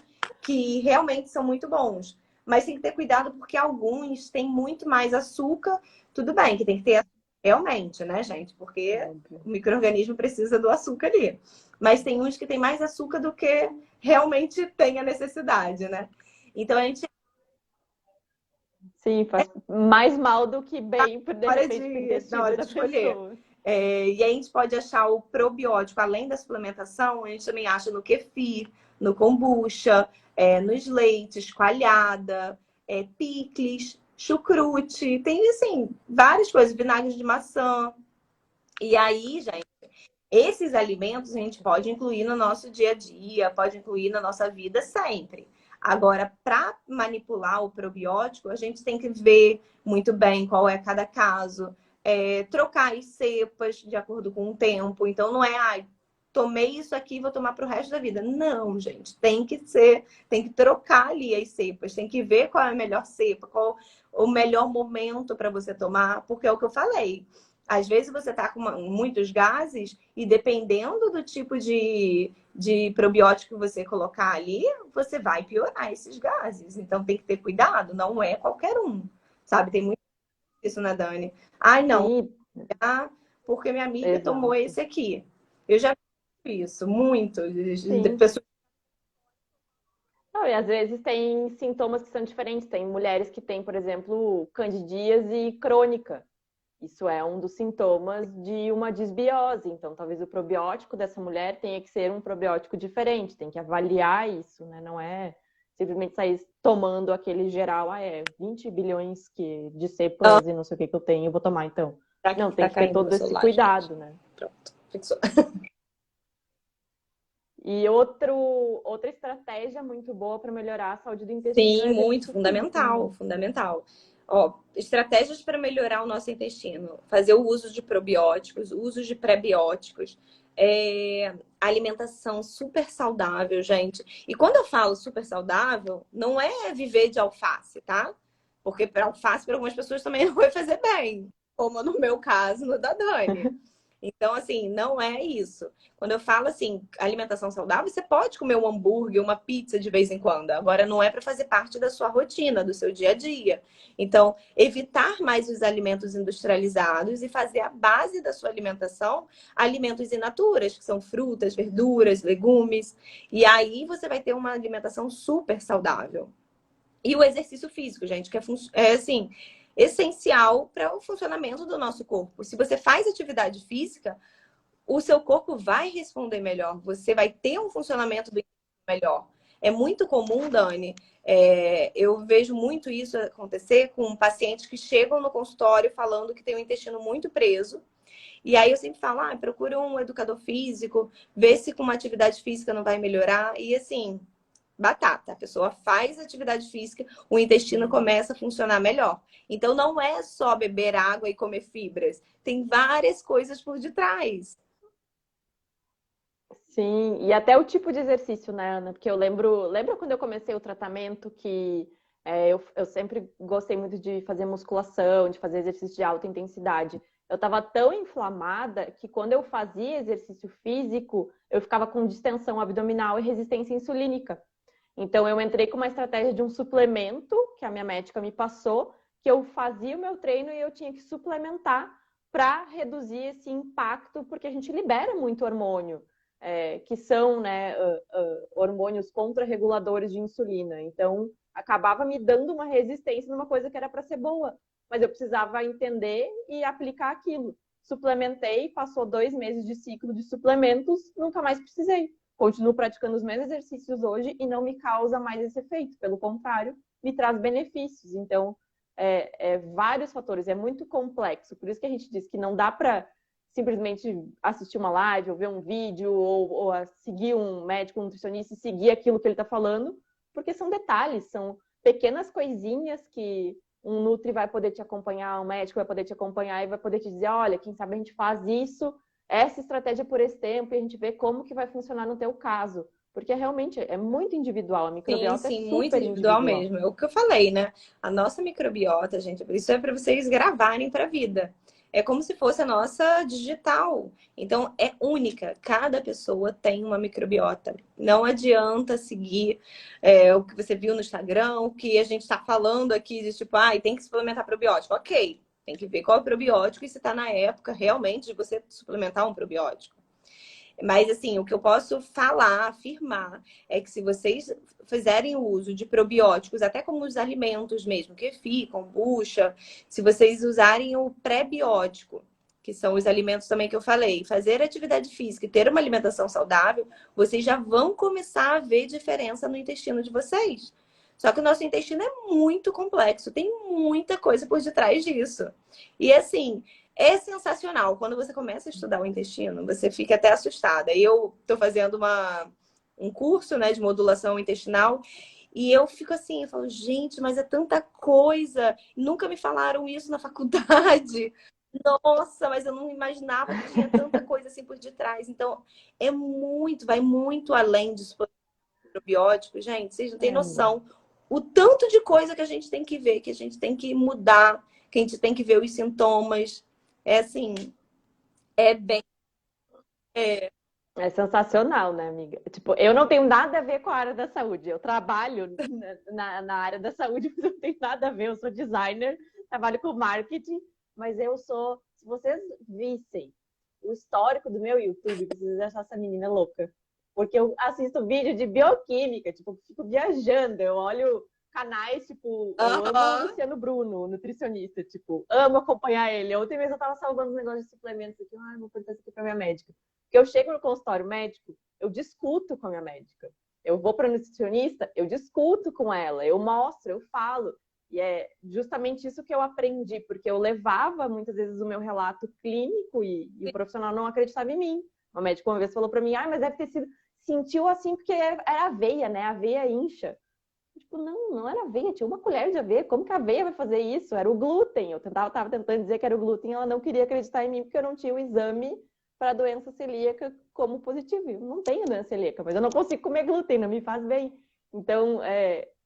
Speaker 2: Que realmente são muito bons. Mas tem que ter cuidado porque alguns têm muito mais açúcar. Tudo bem que tem que ter açúcar realmente, né, gente? Porque o micro-organismo precisa do açúcar ali. Mas tem uns que tem mais açúcar do que realmente tem a necessidade, né? Então a gente
Speaker 1: Sim, faz mais mal do que bem, de repente, pro
Speaker 2: na
Speaker 1: intestino
Speaker 2: hora
Speaker 1: da
Speaker 2: de escolher.
Speaker 1: pessoa.
Speaker 2: E aí a gente pode achar o probiótico, além da suplementação, a gente também acha no kefir, no kombucha, nos leites, coalhada, picles, chucrute, tem assim, várias coisas, vinagre de maçã. E aí, gente, esses alimentos a gente pode incluir no nosso dia a dia, pode incluir na nossa vida sempre. Agora, para manipular o probiótico, a gente tem que ver muito bem qual é cada caso, trocar as cepas de acordo com o tempo. Então, não é, tomei isso aqui, vou tomar para o resto da vida. Não, gente, tem que trocar ali as cepas, tem que ver qual é a melhor cepa, qual o melhor momento para você tomar, porque é o que eu falei. Às vezes você está com muitos gases e dependendo do tipo de probiótico que você colocar ali, você vai piorar esses gases. Então tem que ter cuidado, não é qualquer um, sabe? Tem muito isso, né, Dani? Ai, não,
Speaker 1: Sim,
Speaker 2: porque minha amiga tomou
Speaker 1: exato.
Speaker 2: esse aqui. Eu já vi isso, muito, de
Speaker 1: Sim.
Speaker 2: pessoas.
Speaker 1: Não, e às vezes tem sintomas que são diferentes. Tem mulheres que têm, por exemplo, candidíase crônica. Isso é um dos sintomas de uma disbiose. Então, talvez o probiótico dessa mulher tenha que ser um probiótico diferente. Tem que avaliar isso, né? Não é simplesmente sair tomando aquele geral, 20 bilhões de
Speaker 2: Ah,
Speaker 1: cepas e não sei o que eu tenho, eu vou tomar então. Não, tem
Speaker 2: tá
Speaker 1: que ter
Speaker 2: caindo meu
Speaker 1: todo esse
Speaker 2: celular, gente.
Speaker 1: cuidado, né?
Speaker 2: Pronto, fixou.
Speaker 1: E outra estratégia muito boa para melhorar a saúde do intestino é o
Speaker 2: Sim, muito,
Speaker 1: exercício físico, né,
Speaker 2: fundamental,
Speaker 1: Ana?
Speaker 2: fundamental. Ó, estratégias para melhorar o nosso intestino. Fazer o uso de probióticos, uso de prebióticos, alimentação super saudável, gente. E quando eu falo super saudável, não é viver de alface, tá? Porque para alface, para algumas pessoas também não vai fazer bem, como no meu caso, no da Dani. Então, assim, não é isso. Quando eu falo assim, alimentação saudável, você pode comer um hambúrguer, uma pizza de vez em quando. Agora, não é para fazer parte da sua rotina, do seu dia a dia. Então, evitar mais os alimentos industrializados e fazer a base da sua alimentação alimentos in naturas, que são frutas, verduras, legumes. E aí você vai ter uma alimentação super saudável. E o exercício físico, gente, que é assim, essencial para o funcionamento do nosso corpo. Se você faz atividade física, o seu corpo vai responder melhor, você vai ter um funcionamento do melhor. É muito comum, Dani, eu vejo muito isso acontecer com pacientes que chegam no consultório falando que tem o intestino muito preso. E aí eu sempre falo, procura um educador físico, vê se com uma atividade física não vai melhorar. E assim, batata. A pessoa faz atividade física, o intestino começa a funcionar melhor. Então não é só beber água e comer fibras. Tem várias coisas por detrás.
Speaker 1: Sim, e até o tipo de exercício, né, Ana? Porque eu lembro quando eu comecei o tratamento que eu sempre gostei muito de fazer musculação, de fazer exercício de alta intensidade. Eu estava tão inflamada que quando eu fazia exercício físico, eu ficava com distensão abdominal e resistência insulínica. Então eu entrei com uma estratégia de um suplemento que a minha médica me passou, que eu fazia o meu treino e eu tinha que suplementar para reduzir esse impacto, porque a gente libera muito hormônio que são, né, hormônios contrarreguladores de insulina. Então, acabava me dando uma resistência numa coisa que era para ser boa, mas eu precisava entender e aplicar aquilo. Suplementei, passou 2 meses de ciclo de suplementos, nunca mais precisei. Continuo praticando os mesmos exercícios hoje e não me causa mais esse efeito. Pelo contrário, me traz benefícios. Então, vários fatores, é muito complexo. Por isso que a gente diz que não dá para simplesmente assistir uma live, ou ver um vídeo, ou seguir um médico, um nutricionista e seguir aquilo que ele está falando, porque são detalhes, são pequenas coisinhas que um nutri vai poder te acompanhar, um médico vai poder te acompanhar e vai poder te dizer, olha, quem sabe a gente faz isso, essa estratégia por esse tempo, e a gente vê como que vai funcionar no teu caso. Porque realmente é muito individual, a
Speaker 2: Sim,
Speaker 1: microbiota é
Speaker 2: sim, muito
Speaker 1: super
Speaker 2: individual
Speaker 1: individual.
Speaker 2: mesmo. É o que eu falei, né? A nossa microbiota, gente, isso é para vocês gravarem para a vida. É como se fosse a nossa digital. Então, é única. Cada pessoa tem uma microbiota. Não adianta seguir o que você viu no Instagram, o que a gente está falando aqui, de tipo, tem que suplementar probiótico. Ok, tem que ver qual é o probiótico e se está na época realmente de você suplementar um probiótico. Mas, assim, o que eu posso falar, afirmar, é que se vocês fizerem o uso de probióticos, até como os alimentos mesmo, kefir, kombucha, se vocês usarem o pré-biótico, que são os alimentos também que eu falei, fazer atividade física e ter uma alimentação saudável, vocês já vão começar a ver diferença no intestino de vocês. Só que o nosso intestino é muito complexo, tem muita coisa por detrás disso. E assim, é sensacional. Quando você começa a estudar o intestino, você fica até assustada. Eu estou fazendo um curso, né, de modulação intestinal e eu fico assim, eu falo, gente, mas é tanta coisa. Nunca me falaram isso na faculdade. Nossa, mas eu não imaginava que tinha tanta coisa assim por detrás. Então, vai muito além de probióticos, gente. Vocês não têm noção o tanto de coisa que a gente tem que ver, que a gente tem que mudar, que a gente tem que ver os sintomas. É assim, é bem.
Speaker 1: É sensacional, né, amiga? Tipo, eu não tenho nada a ver com a área da saúde. Eu trabalho na área da saúde, mas não tenho nada a ver. Eu sou designer, trabalho com marketing, mas eu sou. Se vocês vissem o histórico do meu YouTube, vocês achar essa menina louca. Porque eu assisto vídeo de bioquímica, tipo, eu fico viajando, eu olho canais, tipo, eu amo o
Speaker 2: Aham.
Speaker 1: Luciano Bruno, o nutricionista, tipo, amo acompanhar ele. Ontem mesmo eu tava salvando um negócio de suplementos aqui, vou perguntar isso aqui pra minha médica. Porque eu chego no consultório médico, eu discuto com a minha médica. Eu vou para a nutricionista, eu discuto com ela, eu mostro, eu falo. E é justamente isso que eu aprendi, porque eu levava muitas vezes o meu relato clínico e o profissional não acreditava em mim. Uma médica uma vez falou para mim, mas deve ter sido, sentiu assim porque era aveia, né? A aveia incha. Tipo, não era aveia, tinha uma colher de aveia. Como que a aveia vai fazer isso? Era o glúten. Eu tava tentando dizer que era o glúten, ela não queria acreditar em mim porque eu não tinha o exame para doença celíaca como positivo. Eu não tenho doença celíaca, mas eu não consigo comer glúten, não me faz bem. Então,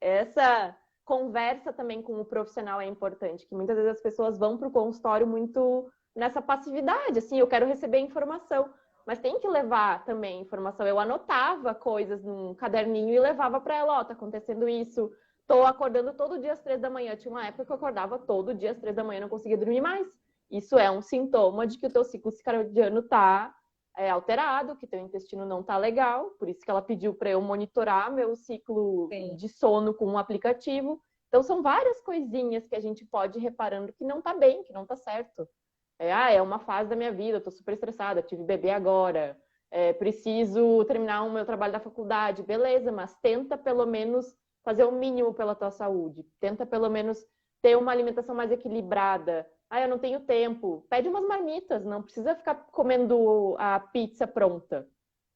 Speaker 1: essa conversa também com o profissional é importante, que muitas vezes as pessoas vão para o consultório muito nessa passividade, assim, eu quero receber informação, mas tem que levar também informação. Eu anotava coisas num caderninho e levava para ela, tá acontecendo isso, tô acordando todo dia às 3 da manhã. Tinha uma época que eu acordava todo dia às 3 da manhã, não conseguia dormir mais. Isso é um sintoma de que o teu ciclo circadiano está alterado, que teu intestino não está legal. Por isso que ela pediu para eu monitorar meu ciclo
Speaker 2: Sim.
Speaker 1: de sono com um aplicativo. Então, são várias coisinhas que a gente pode ir reparando que não está bem, que não está certo. É uma fase da minha vida, eu tô super estressada, tive bebê agora, preciso terminar o meu trabalho da faculdade, beleza, mas tenta pelo menos fazer o mínimo pela tua saúde, tenta pelo menos ter uma alimentação mais equilibrada. Eu não tenho tempo, pede umas marmitas, não precisa ficar comendo a pizza pronta.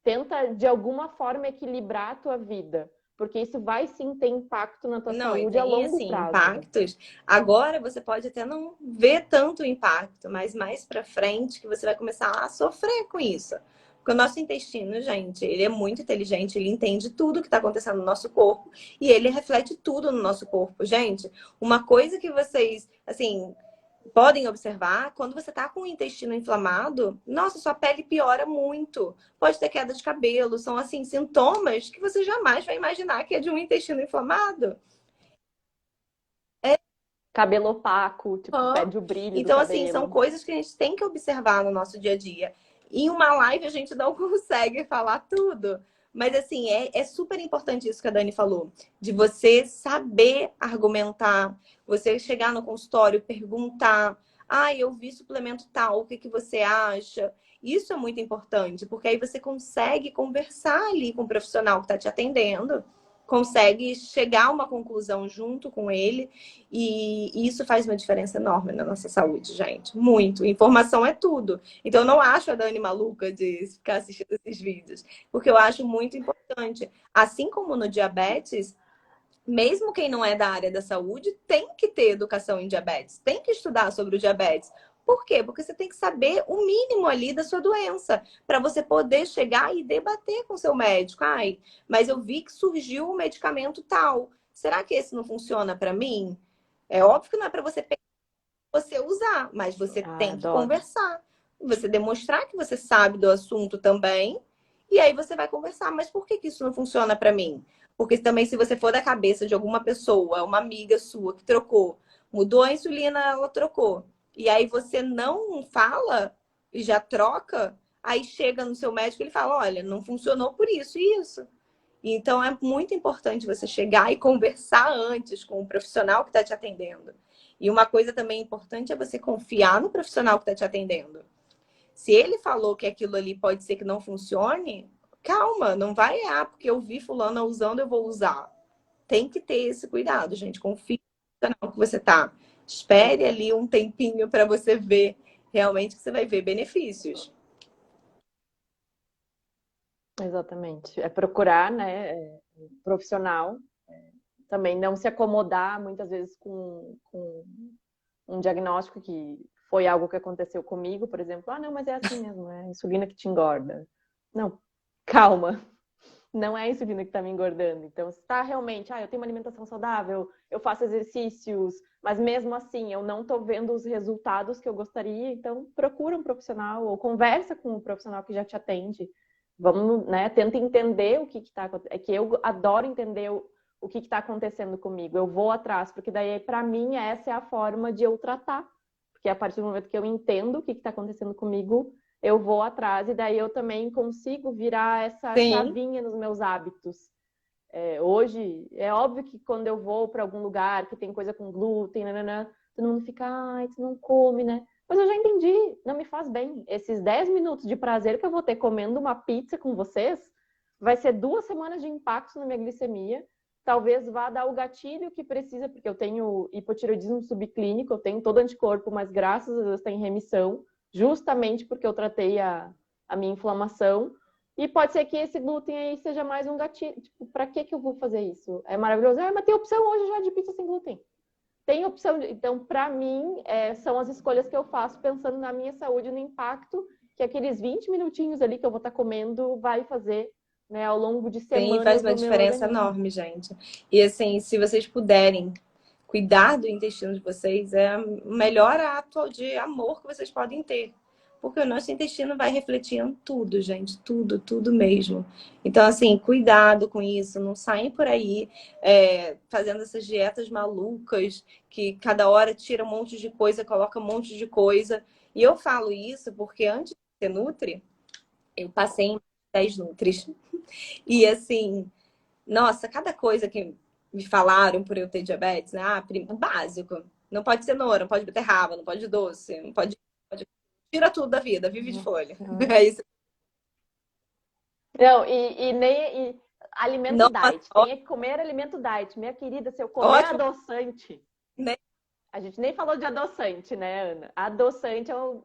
Speaker 1: Tenta de alguma forma equilibrar a tua vida, porque isso vai sim ter impacto na tua
Speaker 2: Não, e
Speaker 1: saúde a
Speaker 2: tem
Speaker 1: longo
Speaker 2: assim,
Speaker 1: prazo.
Speaker 2: impactos. Agora você pode até não ver tanto impacto, mas mais pra frente que você vai começar a sofrer com isso. Porque o nosso intestino, gente, ele é muito inteligente, ele entende tudo que está acontecendo no nosso corpo e ele reflete tudo no nosso corpo. Gente, uma coisa que vocês, assim, podem observar, quando você tá com o intestino inflamado, nossa, sua pele piora muito. Pode ter queda de cabelo, são assim sintomas que você jamais vai imaginar que é de um intestino inflamado. É.
Speaker 1: Cabelo opaco, tipo,
Speaker 2: Aham.
Speaker 1: perde o brilho do
Speaker 2: Então, assim, são
Speaker 1: cabelo.
Speaker 2: coisas que a gente tem que observar no nosso dia a dia. Em uma live a gente não consegue falar tudo. Mas, assim, é super importante isso que a Dani falou, de você saber argumentar, você chegar no consultório, perguntar, ah, eu vi suplemento tal, o que que você acha? Isso é muito importante, porque aí você consegue conversar ali com o profissional que está te atendendo, consegue chegar a uma conclusão junto com ele, e isso faz uma diferença enorme na nossa saúde, gente. Muito. Informação é tudo. Então, eu não acho a Dani maluca de ficar assistindo esses vídeos, porque eu acho muito importante. Assim como no diabetes, mesmo quem não é da área da saúde, tem que ter educação em diabetes, tem que estudar sobre o diabetes. Por quê? Porque você tem que saber o mínimo ali da sua doença, para você poder chegar e debater com o seu médico. Ai, mas eu vi que surgiu um medicamento tal. Será que esse não funciona para mim? É óbvio que não é para você usar, mas você
Speaker 1: Ah,
Speaker 2: tem que
Speaker 1: adoro.
Speaker 2: conversar. Você demonstrar que você sabe do assunto também, e aí você vai conversar. Mas por que que isso não funciona para mim? Porque também, se você for da cabeça de alguma pessoa, uma amiga sua que trocou, mudou a insulina, ela trocou. E aí você não fala e já troca, aí chega no seu médico e ele fala: olha, não funcionou por isso e isso. Então é muito importante você chegar e conversar antes com o profissional que está te atendendo. E uma coisa também importante é você confiar no profissional que está te atendendo. Se ele falou que aquilo ali pode ser que não funcione, calma, não vai, porque eu vi fulano usando, eu vou usar. Tem que ter esse cuidado, gente. Confie no profissional que você tá. Espere ali um tempinho para você ver realmente que você vai ver benefícios.
Speaker 1: Exatamente. É procurar, né, profissional. Também não se acomodar muitas vezes com um diagnóstico que foi algo que aconteceu comigo, por exemplo. Ah, não, mas é assim mesmo, é a insulina que te engorda. Não, calma. Não é a insulina que está me engordando. Então, se está realmente, eu tenho uma alimentação saudável, eu faço exercícios, mas mesmo assim eu não estou vendo os resultados que eu gostaria, então procura um profissional ou conversa com o profissional que já te atende. Vamos, né? Tenta entender o que está acontecendo. É que eu adoro entender o que está acontecendo comigo. Eu vou atrás, porque daí, para mim, essa é a forma de eu tratar. Porque a partir do momento que eu entendo o que está acontecendo comigo, eu vou atrás e daí eu também consigo virar essa
Speaker 2: Sim,
Speaker 1: chavinha nos meus hábitos. Hoje, é óbvio que quando eu vou para algum lugar que tem coisa com glúten, nananã, todo mundo fica, ai, tu não come, né? Mas eu já entendi, não me faz bem. Esses 10 minutos de prazer que eu vou ter comendo uma pizza com vocês, vai ser 2 semanas de impacto na minha glicemia. Talvez vá dar o gatilho que precisa, porque eu tenho hipotireoidismo subclínico, eu tenho todo anticorpo, mas graças a Deus está em remissão, justamente porque eu tratei a minha inflamação. E pode ser que esse glúten aí seja mais um gatilho. Tipo, pra que eu vou fazer isso? É maravilhoso. Mas tem opção hoje já de pizza sem glúten. Tem opção. Então, para mim, são as escolhas que eu faço pensando na minha saúde e no impacto que aqueles 20 minutinhos ali que eu vou estar comendo vai fazer, né, ao longo de
Speaker 2: sim, faz
Speaker 1: semanas
Speaker 2: uma
Speaker 1: no meu
Speaker 2: diferença
Speaker 1: organismo.
Speaker 2: enorme, gente. E assim, se vocês puderem cuidar do intestino de vocês, é o melhor ato de amor que vocês podem ter. Porque o nosso intestino vai refletir em tudo, gente. Tudo, tudo mesmo. Então, assim, cuidado com isso. Não saem por aí fazendo essas dietas malucas, que cada hora tira um monte de coisa, coloca um monte de coisa. E eu falo isso porque antes de ser Nutri, eu passei em 10 Nutris. E assim, nossa, cada coisa que me falaram por eu ter diabetes, né? Básico. Não pode cenoura, não pode beterraba, não pode doce, não pode... Tira tudo da vida, vive de
Speaker 1: Nossa
Speaker 2: folha.
Speaker 1: Senhora.
Speaker 2: É isso.
Speaker 1: Não, e nem alimento
Speaker 2: Não,
Speaker 1: diet. Tem que comer alimento diet. Minha querida, se eu comer
Speaker 2: ótimo,
Speaker 1: adoçante,
Speaker 2: né?
Speaker 1: a gente nem falou de adoçante, né, Ana? Adoçante é o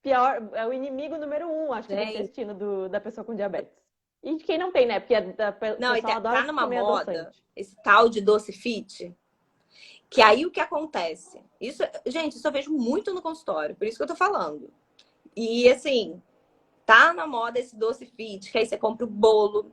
Speaker 1: pior, é o inimigo número um, acho que, do
Speaker 2: Gente,
Speaker 1: intestino da pessoa com diabetes. E de quem não tem, né? Porque o
Speaker 2: não, e
Speaker 1: pessoal adora
Speaker 2: tá numa
Speaker 1: comer
Speaker 2: moda
Speaker 1: adoçante.
Speaker 2: esse tal de doce fit, que aí o que acontece? Isso, gente, isso eu vejo muito no consultório, por isso que eu tô falando. E assim, tá na moda esse doce fit, que aí você compra o bolo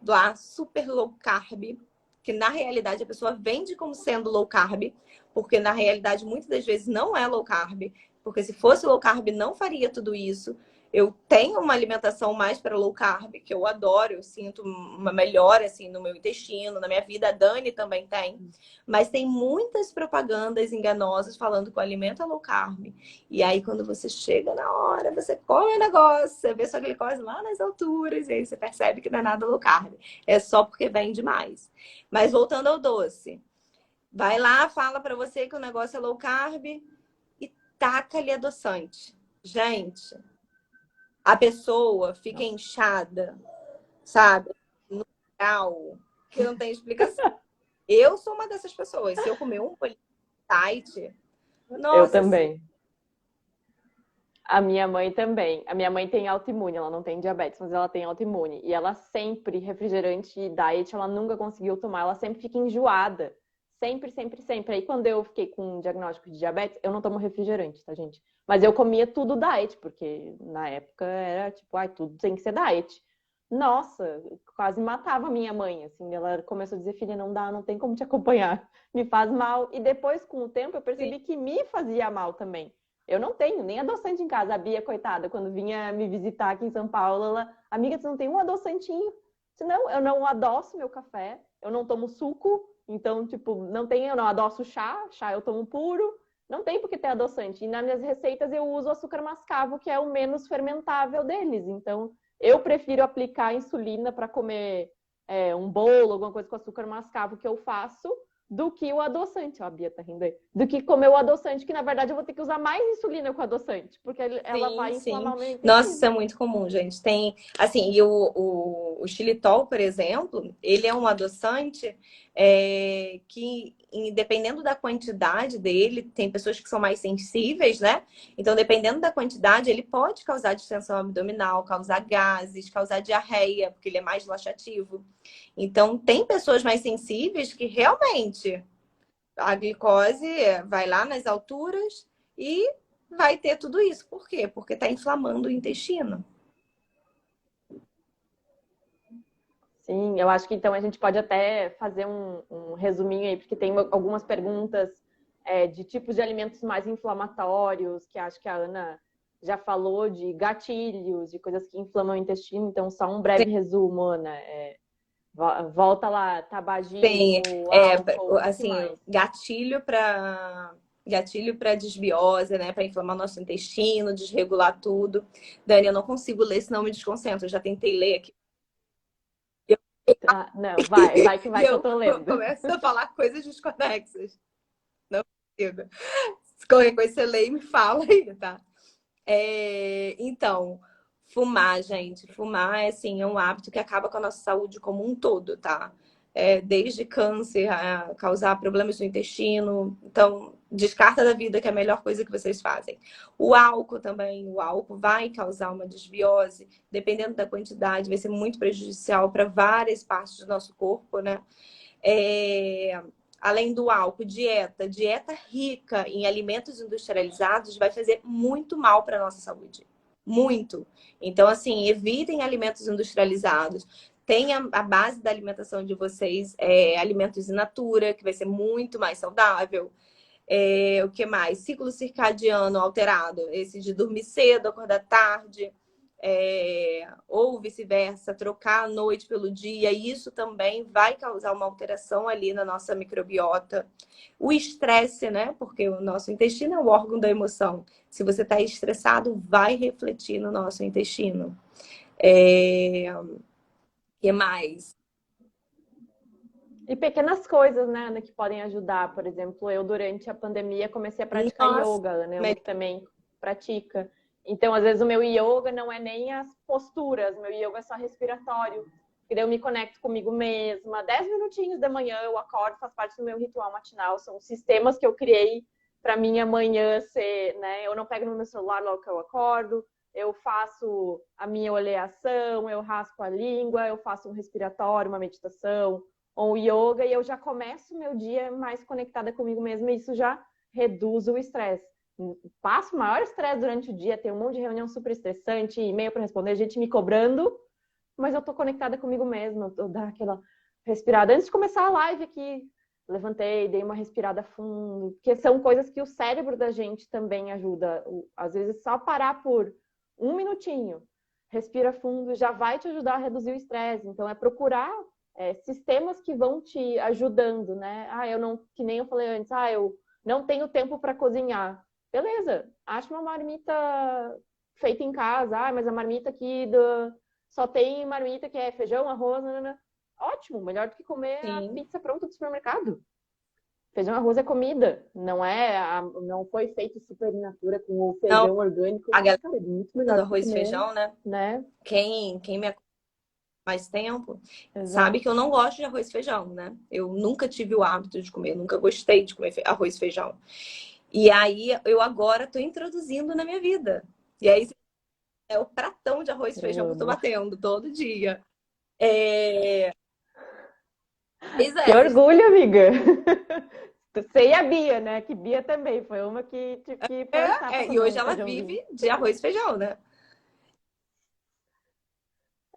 Speaker 2: lá super low carb, que na realidade a pessoa vende como sendo low carb, porque na realidade muitas das vezes não é low carb, porque se fosse low carb não faria tudo isso. Eu tenho uma alimentação mais para low carb, que eu adoro, eu sinto uma melhora assim no meu intestino, na minha vida. A Dani também tem, mas tem muitas propagandas enganosas falando que o alimento é low carb. E aí quando você chega na hora, você come o negócio, você vê sua glicose lá nas alturas, e aí você percebe que não é nada low carb. É só porque vem demais. Mas voltando ao doce, vai lá, fala para você que o negócio é low carb e taca ali adoçante. Gente, a pessoa fica inchada, sabe? No grau que não tem explicação. Eu sou uma dessas pessoas. Se eu comer um bolinho tight,
Speaker 1: Eu
Speaker 2: nossa, assim,
Speaker 1: também. A minha mãe também. A minha mãe tem autoimune, ela não tem diabetes, mas ela tem autoimune. E ela sempre, refrigerante e diet, ela nunca conseguiu tomar, ela sempre fica enjoada. Sempre, sempre, sempre. Aí quando eu fiquei com um diagnóstico de diabetes, eu não tomo refrigerante, tá, gente? Mas eu comia tudo diet, porque na época era tipo, ai, tudo tem que ser diet. Nossa, quase matava a minha mãe, assim. Ela começou a dizer, filha, não dá, não tem como te acompanhar. Me faz mal. E depois, com o tempo, eu
Speaker 2: sim.
Speaker 1: percebi que me fazia mal também. Eu não tenho nem adoçante em casa. A Bia, coitada, quando vinha me visitar aqui em São Paulo, ela, amiga, você não tem um adoçantinho? Senão, eu não adoço meu café, eu não tomo suco, então, tipo, não tem, eu não adoço chá, chá eu tomo puro, não tem por que ter adoçante. E nas minhas receitas eu uso açúcar mascavo, que é o menos fermentável deles. Então, eu prefiro aplicar insulina para comer um bolo, alguma coisa com açúcar mascavo que eu faço, do que o adoçante. Ó, a Bia tá rindo aí. Do que comer o adoçante, que na verdade eu vou ter que usar mais insulina com o adoçante, porque ela
Speaker 2: Sim,
Speaker 1: vai
Speaker 2: sim.
Speaker 1: inflamar o meu
Speaker 2: Nossa, isso
Speaker 1: intestino.
Speaker 2: é muito comum, gente. Tem, assim, e o xilitol, por exemplo, ele é um adoçante que, dependendo da quantidade dele, tem pessoas que são mais sensíveis, né? Então, dependendo da quantidade, ele pode causar distensão abdominal, causar gases, causar diarreia, porque ele é mais laxativo. Então, tem pessoas mais sensíveis que realmente a glicose vai lá nas alturas e vai ter tudo isso. Por quê? Porque está inflamando o intestino.
Speaker 1: Sim, eu acho que então a gente pode até fazer um resuminho aí, porque tem algumas perguntas de tipos de alimentos mais inflamatórios, que acho que a Ana já falou, de gatilhos, de coisas que inflamam o intestino. Então, só um breve resumo, Ana. Volta lá,
Speaker 2: Tem,
Speaker 1: tabagismo, álcool, o que
Speaker 2: assim,
Speaker 1: mais?
Speaker 2: gatilho para desbiose, né? Para inflamar nosso intestino, desregular tudo. Dani, eu não consigo ler, senão eu me desconcentro. Eu já tentei ler aqui.
Speaker 1: Ah, não, vai que
Speaker 2: E
Speaker 1: vai que eu
Speaker 2: eu
Speaker 1: tô lendo.
Speaker 2: começo a falar coisas desconexas. Não consigo. Se qualquer coisa você lê e me fala aí, tá? Então, fumar, gente. Fumar, assim, é um hábito que acaba com a nossa saúde como um todo, tá? Desde câncer a causar problemas no intestino. Então, descarta da vida que é a melhor coisa que vocês fazem. O álcool também. O álcool vai causar uma desbiose. Dependendo da quantidade, vai ser muito prejudicial para várias partes do nosso corpo, né? Além do álcool, dieta. Dieta rica em alimentos industrializados vai fazer muito mal para a nossa saúde. Muito. Então, assim, evitem alimentos industrializados. Tenha a base da alimentação de vocês, alimentos in natura, que vai ser muito mais saudável. O que mais? Ciclo circadiano alterado. Esse de dormir cedo, acordar tarde. Ou vice-versa, trocar a noite pelo dia, isso também vai causar uma alteração ali na nossa microbiota. O estresse, né? Porque o nosso intestino é o órgão da emoção. Se você está estressado, vai refletir no nosso intestino. Que mais?
Speaker 1: E pequenas coisas, né, Ana, que podem ajudar. Por exemplo, eu durante a pandemia comecei a praticar
Speaker 2: Nossa,
Speaker 1: yoga, Ana, uma que também pratica. Então, às vezes o meu yoga não é nem as posturas, meu yoga é só respiratório. E daí eu me conecto comigo mesma. 10 minutinhos da manhã eu acordo, faz parte do meu ritual matinal. São sistemas que eu criei para minha manhã ser, né? Eu não pego no meu celular logo que eu acordo. Eu faço a minha oleação, eu raspo a língua, eu faço um respiratório, uma meditação, ou yoga, e eu já começo o meu dia mais conectada comigo mesma, e isso já reduz o estresse. Passo o maior estresse durante o dia, tem um monte de reunião super estressante, e-mail para responder, gente me cobrando, mas eu tô conectada comigo mesma, eu dou aquela respirada. Antes de começar a live aqui, levantei, dei uma respirada fundo, porque são coisas que o cérebro da gente também ajuda. Às vezes só parar por um minutinho, respira fundo, já vai te ajudar a reduzir o estresse. Então, é procurar sistemas que vão te ajudando, né? Eu não, que nem eu falei antes, eu não tenho tempo para cozinhar. Beleza, acha uma marmita feita em casa, mas a marmita aqui só tem marmita que é feijão, arroz, nanana. Ótimo, melhor do que comer a
Speaker 2: Sim.
Speaker 1: pizza pronta do supermercado. Feijão, arroz é comida, não foi feito super in natura com o
Speaker 2: Não,
Speaker 1: feijão orgânico.
Speaker 2: a galera
Speaker 1: Cara, é muito
Speaker 2: do
Speaker 1: melhor do que
Speaker 2: arroz e
Speaker 1: comer,
Speaker 2: feijão, né?
Speaker 1: né?
Speaker 2: Quem me acompanha há mais tempo sabe
Speaker 1: Exato.
Speaker 2: que eu não gosto de arroz e feijão, né? Eu nunca tive o hábito de comer, nunca gostei de comer arroz e feijão. E aí eu agora tô introduzindo na minha vida. E aí é o pratão de arroz e
Speaker 1: Eu
Speaker 2: feijão que eu tô
Speaker 1: amo.
Speaker 2: batendo todo dia. É... Pois
Speaker 1: Que
Speaker 2: é,
Speaker 1: orgulho, amiga! Sei a Bia, né? Que Bia também foi uma que tive que forçar para
Speaker 2: e
Speaker 1: comer
Speaker 2: hoje
Speaker 1: um
Speaker 2: ela
Speaker 1: feijãozinho.
Speaker 2: vive de arroz e feijão, né?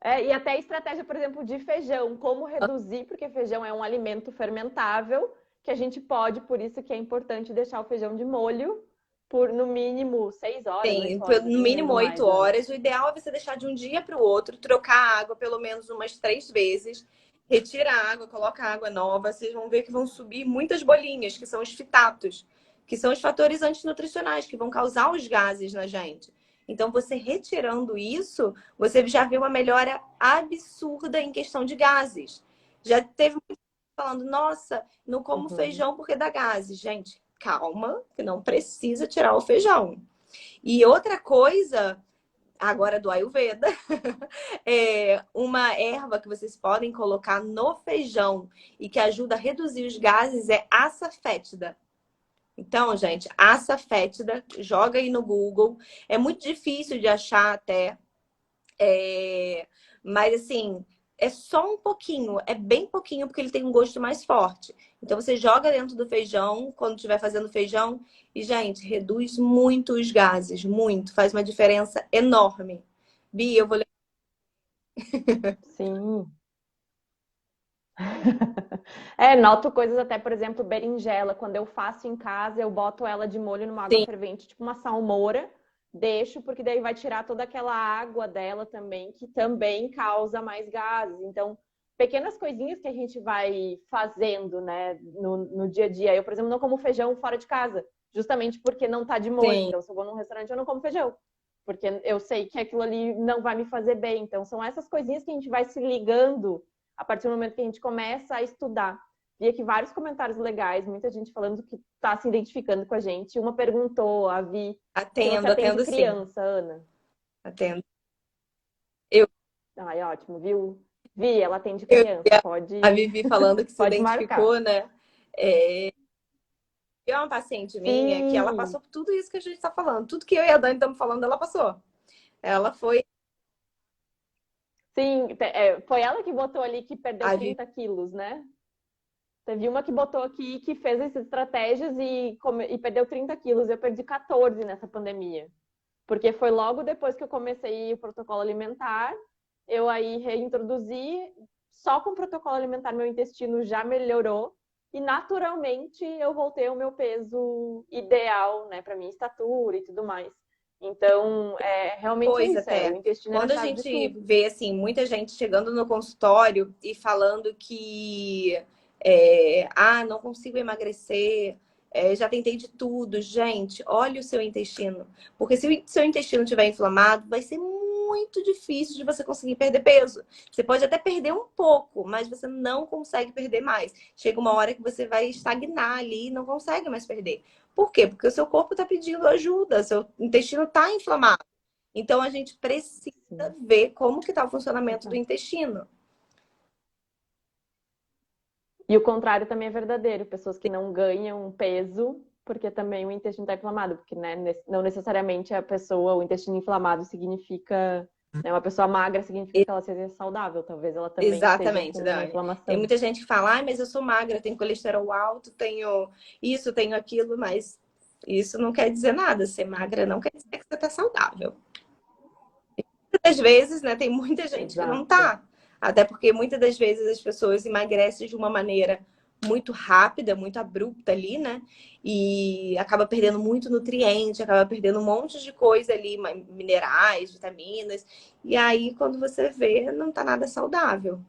Speaker 1: E até a estratégia, por exemplo, de feijão, como reduzir, porque feijão é um alimento fermentável, que a gente pode, por isso que é importante deixar o feijão de molho por no mínimo 6 horas,
Speaker 2: Tem
Speaker 1: 8 horas, eu
Speaker 2: no
Speaker 1: nem
Speaker 2: mínimo
Speaker 1: lembro
Speaker 2: oito
Speaker 1: mais, Ana.
Speaker 2: horas. O ideal é você deixar de um dia para o outro, trocar a água pelo menos umas 3 vezes, retira a água, coloca a água nova. Vocês vão ver que vão subir muitas bolinhas, que são os fitatos, que são os fatores antinutricionais que vão causar os gases na gente. Então, você retirando isso, você já vê uma melhora absurda em questão de gases. Já teve muita gente falando, nossa, não como
Speaker 1: Uhum.
Speaker 2: feijão porque dá gases. Gente, calma, que não precisa tirar o feijão. E outra coisa, agora do Ayurveda, é uma erva que vocês podem colocar no feijão e que ajuda a reduzir os gases é açafétida. Então, gente, açafétida, joga aí no Google. É muito difícil de achar até. É... Mas assim, é só um pouquinho, é bem pouquinho, porque ele tem um gosto mais forte. Então você joga dentro do feijão, quando estiver fazendo feijão, e, gente, reduz muito os gases, muito, faz uma diferença enorme. Bia, eu vou
Speaker 1: Sim. Noto coisas até, por exemplo, berinjela. Quando eu faço em casa, eu boto ela de molho numa água
Speaker 2: sim,
Speaker 1: fervente, tipo uma salmoura, deixo, porque daí vai tirar toda aquela água dela também, que também causa mais gases. Então, pequenas coisinhas que a gente vai fazendo, né, no dia a dia. Eu, por exemplo, não como feijão fora de casa, justamente porque não tá de molho.
Speaker 2: sim.
Speaker 1: Então, se eu vou num restaurante, eu não como feijão. Porque eu sei que aquilo ali não vai me fazer bem. Então, são essas coisinhas que a gente vai se ligando a partir do momento que a gente começa a estudar. Vi aqui vários comentários legais, muita gente falando que está se identificando com a gente. Uma perguntou, a Vi, se você
Speaker 2: Atendo,
Speaker 1: atende
Speaker 2: atendo sim.
Speaker 1: criança, Ana.
Speaker 2: Atendo. Eu,
Speaker 1: Ai, ótimo, viu? Vi, ela atende
Speaker 2: eu
Speaker 1: criança,
Speaker 2: a Vivi falando que se
Speaker 1: pode marcar.
Speaker 2: identificou, né? É, é uma paciente minha que ela
Speaker 1: Sim,
Speaker 2: passou por tudo isso que a gente está falando. Tudo que eu e a Dani estamos falando, ela passou. Ela foi
Speaker 1: sim, foi ela que botou ali que perdeu
Speaker 2: a Vivi.
Speaker 1: 30 quilos, né? Teve uma que botou aqui que fez essas estratégias e perdeu 30 quilos. Eu perdi 14 nessa pandemia. Porque foi logo depois que eu comecei o protocolo alimentar, eu aí reintroduzi, só com o protocolo alimentar meu intestino já melhorou e naturalmente eu voltei ao meu peso ideal, né, para minha estatura e tudo mais. Então, realmente é
Speaker 2: Coisa
Speaker 1: isso, o
Speaker 2: até.
Speaker 1: intestino é a
Speaker 2: Quando a
Speaker 1: chave de
Speaker 2: gente
Speaker 1: tudo.
Speaker 2: vê assim muita gente chegando no consultório e falando que não consigo emagrecer, já tentei de tudo, gente, olha o seu intestino, porque se o seu intestino estiver inflamado, vai ser muito difícil de você conseguir perder peso. Você pode até perder um pouco, mas você não consegue perder mais. Chega uma hora que você vai estagnar ali e não consegue mais perder. Por quê? Porque o seu corpo está pedindo ajuda, seu intestino está inflamado. Então a gente precisa
Speaker 1: Sim,
Speaker 2: ver como que está o funcionamento do
Speaker 1: exato.
Speaker 2: intestino.
Speaker 1: E o contrário também é verdadeiro, pessoas que não ganham peso porque também o intestino está inflamado, porque né, não necessariamente a pessoa, o intestino inflamado significa, né, uma pessoa magra significa que ela seja saudável, talvez ela também esteja
Speaker 2: Exatamente,
Speaker 1: com uma
Speaker 2: Dani. Tem
Speaker 1: inflamação.
Speaker 2: muita gente que fala, mas eu sou magra, tenho colesterol alto, tenho isso, tenho aquilo, mas isso não quer dizer nada. Ser magra não quer dizer que você está saudável. Muitas vezes, né, tem muita gente que não
Speaker 1: Exato.
Speaker 2: tá. Até porque muitas das vezes as pessoas emagrecem de uma maneira muito rápida, muito abrupta ali, né? E acaba perdendo muito nutriente, acaba perdendo um monte de coisa ali, minerais, vitaminas. E aí, quando você vê, não tá nada saudável.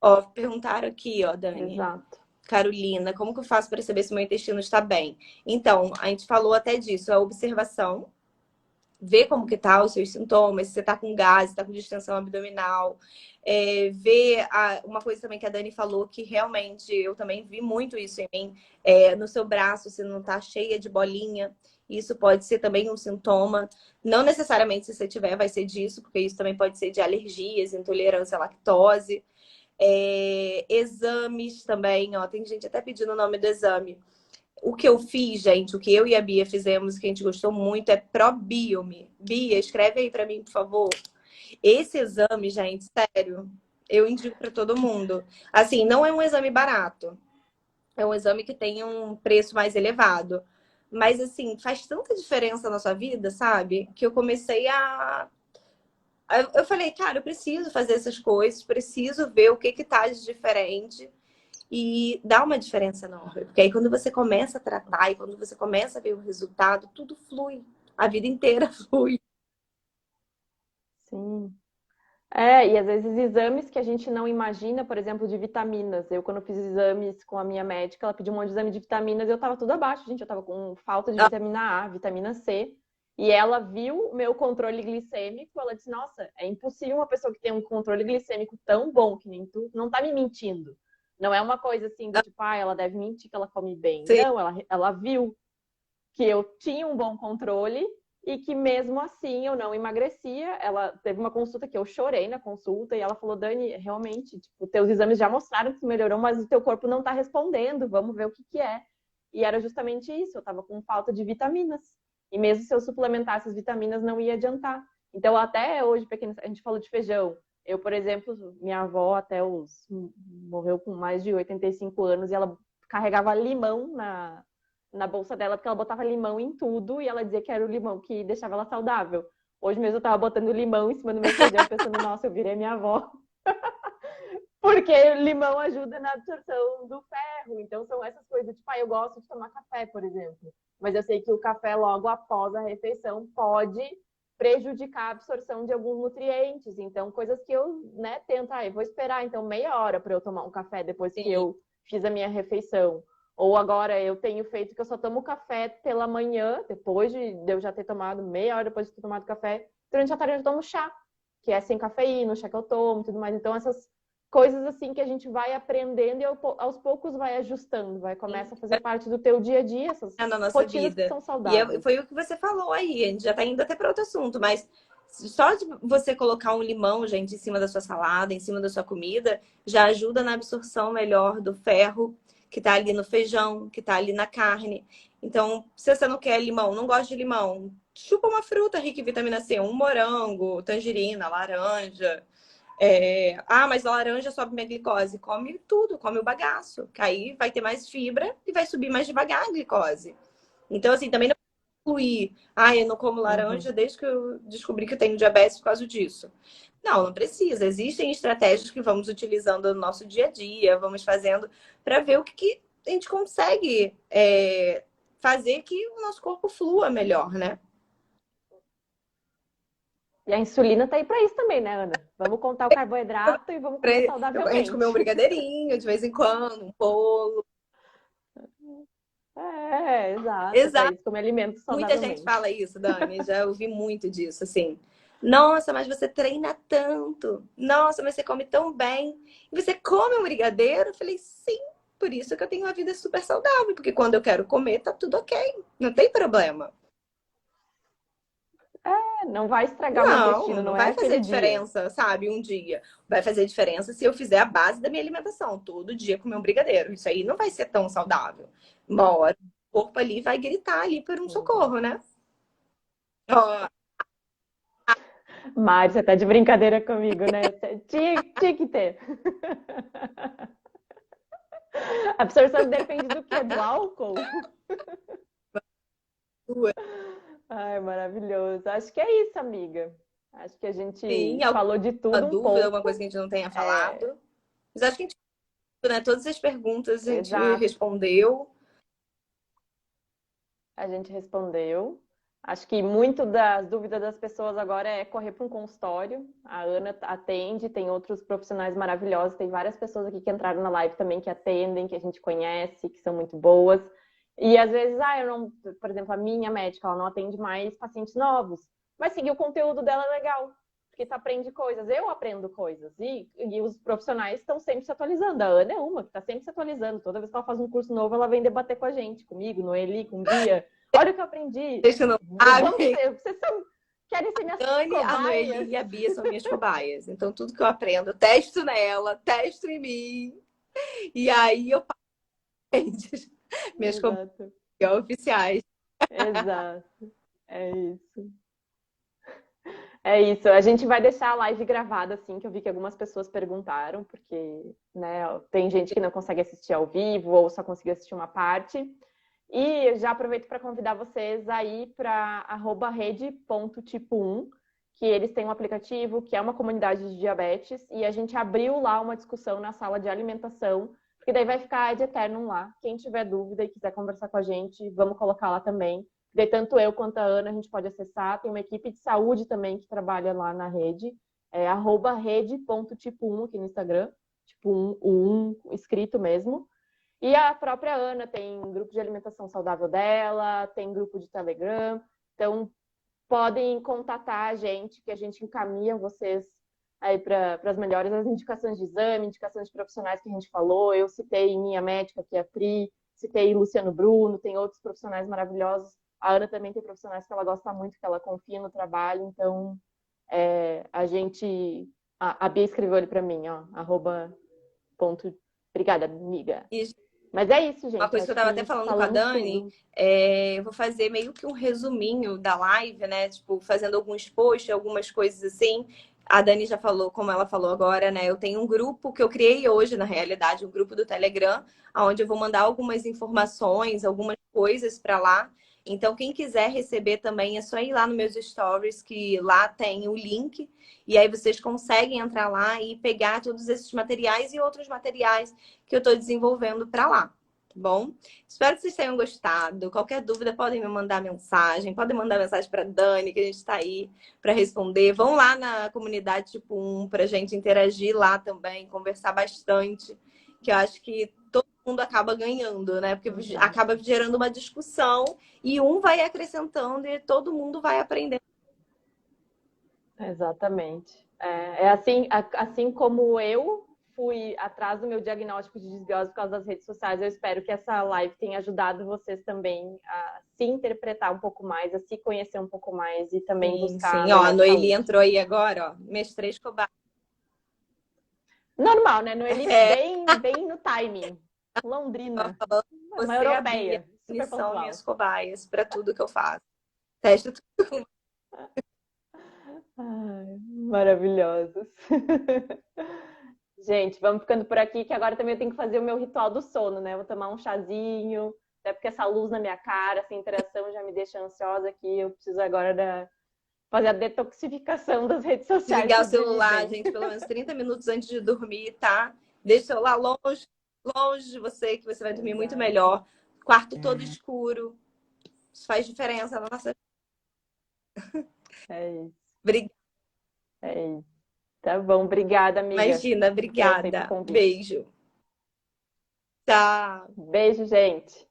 Speaker 2: Ó, perguntaram aqui, ó, Dani.
Speaker 1: Exato.
Speaker 2: Carolina, como que eu faço para saber se meu intestino está bem? Então, a gente falou até disso, a observação, ver como que tá os seus sintomas, se você tá com gás, se tá com distensão abdominal, ver uma coisa também que a Dani falou, que realmente eu também vi muito isso em mim, no seu braço, se não tá cheia de bolinha, isso pode ser também um sintoma. Não necessariamente se você tiver vai ser disso, porque isso também pode ser de alergias, intolerância à lactose. Exames também, ó, tem gente até pedindo o nome do exame. O que eu fiz, gente, o que eu e a Bia fizemos, que a gente gostou muito, é Probiome. Bia, escreve aí pra mim, por favor. Esse exame, gente, sério, eu indico pra todo mundo. Assim, não é um exame barato. É um exame que tem um preço mais elevado. Mas, assim, faz tanta diferença na sua vida, sabe? Que eu comecei a eu falei, cara, eu preciso fazer essas coisas, preciso ver o que que tá de diferente e dá uma diferença enorme. Porque aí quando você começa a tratar e quando você começa a ver o resultado, tudo flui. A vida inteira flui.
Speaker 1: Sim. E às vezes exames que a gente não imagina, por exemplo, de vitaminas. Eu, quando fiz exames com a minha médica, ela pediu um monte de exame de vitaminas e eu tava tudo abaixo, gente. Eu tava com falta de
Speaker 2: Ah,
Speaker 1: vitamina A, vitamina C. E ela viu o meu controle glicêmico, ela disse, nossa, é impossível uma pessoa que tem um controle glicêmico tão bom que nem tu, não tá me mentindo. Não é uma coisa assim do tipo, ela deve mentir que ela come bem.
Speaker 2: sim.
Speaker 1: Não, ela viu que eu tinha um bom controle e que mesmo assim eu não emagrecia. Ela teve uma consulta que eu chorei na consulta e ela falou, Dani, realmente, tipo, teus exames já mostraram que tu melhorou, mas o teu corpo não tá respondendo, vamos ver o que que é. E era justamente isso, eu tava com falta de vitaminas. E mesmo se eu suplementasse as vitaminas, não ia adiantar. Então, até hoje, pequeno, a gente falou de feijão. Eu, por exemplo, minha avó morreu com mais de 85 anos e ela carregava limão na bolsa dela, porque ela botava limão em tudo e ela dizia que era o limão que deixava ela saudável. Hoje mesmo eu tava botando limão em cima do meu feijão, pensando, nossa, eu virei minha avó. Porque o limão ajuda na absorção do ferro. Então são essas coisas, tipo, eu gosto de tomar café, por exemplo. Mas eu sei que o café logo após a refeição pode prejudicar a absorção de alguns nutrientes. Então, coisas que eu, né, tento, eu vou esperar então meia hora para eu tomar um café depois que
Speaker 2: Sim.
Speaker 1: eu fiz a minha refeição. Ou agora eu tenho feito que eu só tomo café pela manhã, depois de eu já ter tomado, meia hora depois de ter tomado café. Durante a tarde eu tomo chá, que é sem cafeína, o chá que eu tomo e tudo mais. Então, essas coisas assim que a gente vai aprendendo e aos poucos vai ajustando, vai começa a fazer parte do teu dia a dia, essas
Speaker 2: Na nossa
Speaker 1: rotinas que
Speaker 2: vida.
Speaker 1: são
Speaker 2: E
Speaker 1: saudáveis.
Speaker 2: foi o que você falou aí, a gente já tá indo até para outro assunto, mas só de você colocar um limão, gente, em cima da sua salada, em cima da sua comida, já ajuda na absorção melhor do ferro que tá ali no feijão, que tá ali na carne. Então, se você não quer limão, não gosta de limão, chupa uma fruta rica em vitamina C, um morango, tangerina, laranja. Mas a laranja sobe minha glicose. Come tudo, come o bagaço. Que aí vai ter mais fibra e vai subir mais devagar a glicose. Então, assim, também não incluir. Eu não como
Speaker 1: Uhum.
Speaker 2: laranja desde que eu descobri que eu tenho diabetes por causa disso. Não, não precisa. Existem estratégias que vamos utilizando no nosso dia a dia, vamos fazendo para ver o que a gente consegue fazer que o nosso corpo flua melhor, né?
Speaker 1: E a insulina tá aí para isso também, né, Ana? Vamos contar o carboidrato e vamos
Speaker 2: Pra
Speaker 1: comer
Speaker 2: a gente comer um
Speaker 1: saudavelmente.
Speaker 2: brigadeirinho de vez em quando, um bolo.
Speaker 1: Exato, é para
Speaker 2: Exato.
Speaker 1: isso, comer alimentos
Speaker 2: Muita gente
Speaker 1: saudavelmente.
Speaker 2: fala isso, Dani. Já ouvi muito disso, assim. Nossa, mas você treina tanto. Nossa, mas você come tão bem. E você come um brigadeiro? Eu falei, sim. Por isso que eu tenho uma vida super saudável. Porque quando eu quero comer, tá tudo ok. Não tem problema.
Speaker 1: Não vai estragar o meu
Speaker 2: Não,
Speaker 1: intestino,
Speaker 2: não
Speaker 1: não é
Speaker 2: vai fazer
Speaker 1: aquele dia.
Speaker 2: diferença, sabe? Um dia. Vai fazer diferença se eu fizer a base da minha alimentação. Todo dia comer um brigadeiro. Isso aí não vai ser tão saudável. Uma hora o corpo ali vai gritar ali por um
Speaker 1: Uhum.
Speaker 2: socorro, né? Ó,
Speaker 1: Mari, você tá de brincadeira comigo, né? Tinha que ter. A absorção depende do quê? Do álcool? Ai, maravilhoso. Acho que é isso, amiga. Acho que a
Speaker 2: sim,
Speaker 1: gente
Speaker 2: alguma
Speaker 1: falou de tudo um
Speaker 2: dúvida, alguma coisa
Speaker 1: pouco.
Speaker 2: que a gente não tenha
Speaker 1: É,
Speaker 2: falado. Mas acho que a gente né? Todas as perguntas a gente
Speaker 1: Exato.
Speaker 2: respondeu.
Speaker 1: A gente respondeu. Acho que muito das dúvidas das pessoas agora é correr para um consultório. A Ana atende, tem outros profissionais maravilhosos, tem várias pessoas aqui que entraram na live também que atendem, que a gente conhece, que são muito boas. E às vezes, eu não, por exemplo, a minha médica, ela não atende mais pacientes novos, mas seguir o conteúdo dela é legal, porque tu aprende coisas, eu aprendo coisas, e os profissionais estão sempre se atualizando. A Ana é uma que está sempre se atualizando. Toda vez que ela faz um curso novo, ela vem debater com a gente, comigo, no Eli, com o Bia. Olha o que eu aprendi.
Speaker 2: Deixa eu não...
Speaker 1: Vocês querem ser minhas
Speaker 2: Dani, a
Speaker 1: cobaias?
Speaker 2: Noeli e a Bia são minhas cobaias. Então, tudo que eu aprendo, eu testo nela, testo em mim. E aí eu passo minhas cobaias
Speaker 1: Exato.
Speaker 2: oficiais.
Speaker 1: Exato. É isso. É isso. A gente vai deixar a live gravada, assim, que eu vi que algumas pessoas perguntaram, porque, né, tem gente que não consegue assistir ao vivo ou só conseguiu assistir uma parte. E já aproveito para convidar vocês aí para @rede.tipo1, que eles têm um aplicativo que é uma comunidade de diabetes, e a gente abriu lá uma discussão na sala de alimentação, porque daí vai ficar ad eternum lá. Quem tiver dúvida e quiser conversar com a gente, vamos colocar lá também. Daí tanto eu quanto a Ana a gente pode acessar. Tem uma equipe de saúde também que trabalha lá na rede. É @rede.tipo1 aqui no Instagram. Tipo o 1 escrito mesmo. E a própria Ana tem grupo de alimentação saudável dela, tem grupo de Telegram. Então, podem contatar a gente, que a gente encaminha vocês aí para as melhores as indicações de exame, indicações de profissionais que a gente falou. Eu citei minha médica, que é a Pri, citei Luciano Bruno, tem outros profissionais maravilhosos. A Ana também tem profissionais que ela gosta muito, que ela confia no trabalho. Então, a gente... A Bia escreveu ali para mim, ó, @ Obrigada, amiga.
Speaker 2: E
Speaker 1: Mas é isso,
Speaker 2: uma
Speaker 1: gente.
Speaker 2: coisa que eu
Speaker 1: Acho
Speaker 2: estava até
Speaker 1: que
Speaker 2: falando com a
Speaker 1: falamos
Speaker 2: Dani,
Speaker 1: tudo.
Speaker 2: eu vou fazer meio que um resuminho da live, né? Tipo, fazendo alguns posts, algumas coisas assim. A Dani já falou, como ela falou agora, né? Eu tenho um grupo que eu criei hoje, na realidade, um grupo do Telegram, onde eu vou mandar algumas informações, algumas coisas para lá. Então, quem quiser receber também, é só ir lá nos meus stories, que lá tem o link. E aí vocês conseguem entrar lá e pegar todos esses materiais e outros materiais que eu estou desenvolvendo para lá, tá bom? Espero que vocês tenham gostado. Qualquer dúvida, podem me mandar mensagem, podem mandar mensagem para Dani, que a gente está aí para responder. Vão lá na comunidade Tipo 1 para a gente interagir lá também, conversar bastante, que eu acho que todo mundo acaba ganhando, né? Porque acaba gerando uma discussão e um vai acrescentando e todo mundo vai aprendendo.
Speaker 1: Exatamente. Assim como eu fui atrás do meu diagnóstico de desbiose por causa das redes sociais, eu espero que essa live tenha ajudado vocês também a se interpretar um pouco mais, a se conhecer um pouco mais e também
Speaker 2: Sim,
Speaker 1: buscar a
Speaker 2: sim. Ó, a
Speaker 1: melhor
Speaker 2: Noeli
Speaker 1: saúde.
Speaker 2: entrou aí agora, ó. Mestrei Escobar.
Speaker 1: Normal, né, Noeli?
Speaker 2: É,
Speaker 1: Bem no timing.
Speaker 2: tava
Speaker 1: Londrina,
Speaker 2: falando
Speaker 1: uma
Speaker 2: você e a Bia,
Speaker 1: europeia, super
Speaker 2: eles são
Speaker 1: pontual.
Speaker 2: minhas cobaias para tudo que eu faço. Teste tudo.
Speaker 1: Ai, maravilhosos. Gente, vamos ficando por aqui, que agora também eu tenho que fazer o meu ritual do sono, né? Eu vou tomar um chazinho, até porque essa luz na minha cara, essa interação já me deixa ansiosa aqui. Eu preciso agora fazer a detoxificação das redes sociais
Speaker 2: Desligar o
Speaker 1: pro dia que
Speaker 2: celular,
Speaker 1: vem.
Speaker 2: gente, pelo menos 30 minutos antes de dormir, tá? Deixa o celular longe, longe de você, que você vai dormir muito
Speaker 1: Exato.
Speaker 2: melhor. Quarto todo escuro. Isso faz diferença na nossa
Speaker 1: É isso,
Speaker 2: vida.
Speaker 1: é isso. Tá bom, obrigada, amiga.
Speaker 2: Imagina,
Speaker 1: Eu aceito o
Speaker 2: obrigada.
Speaker 1: convite.
Speaker 2: Beijo. Tchau.
Speaker 1: Beijo, gente.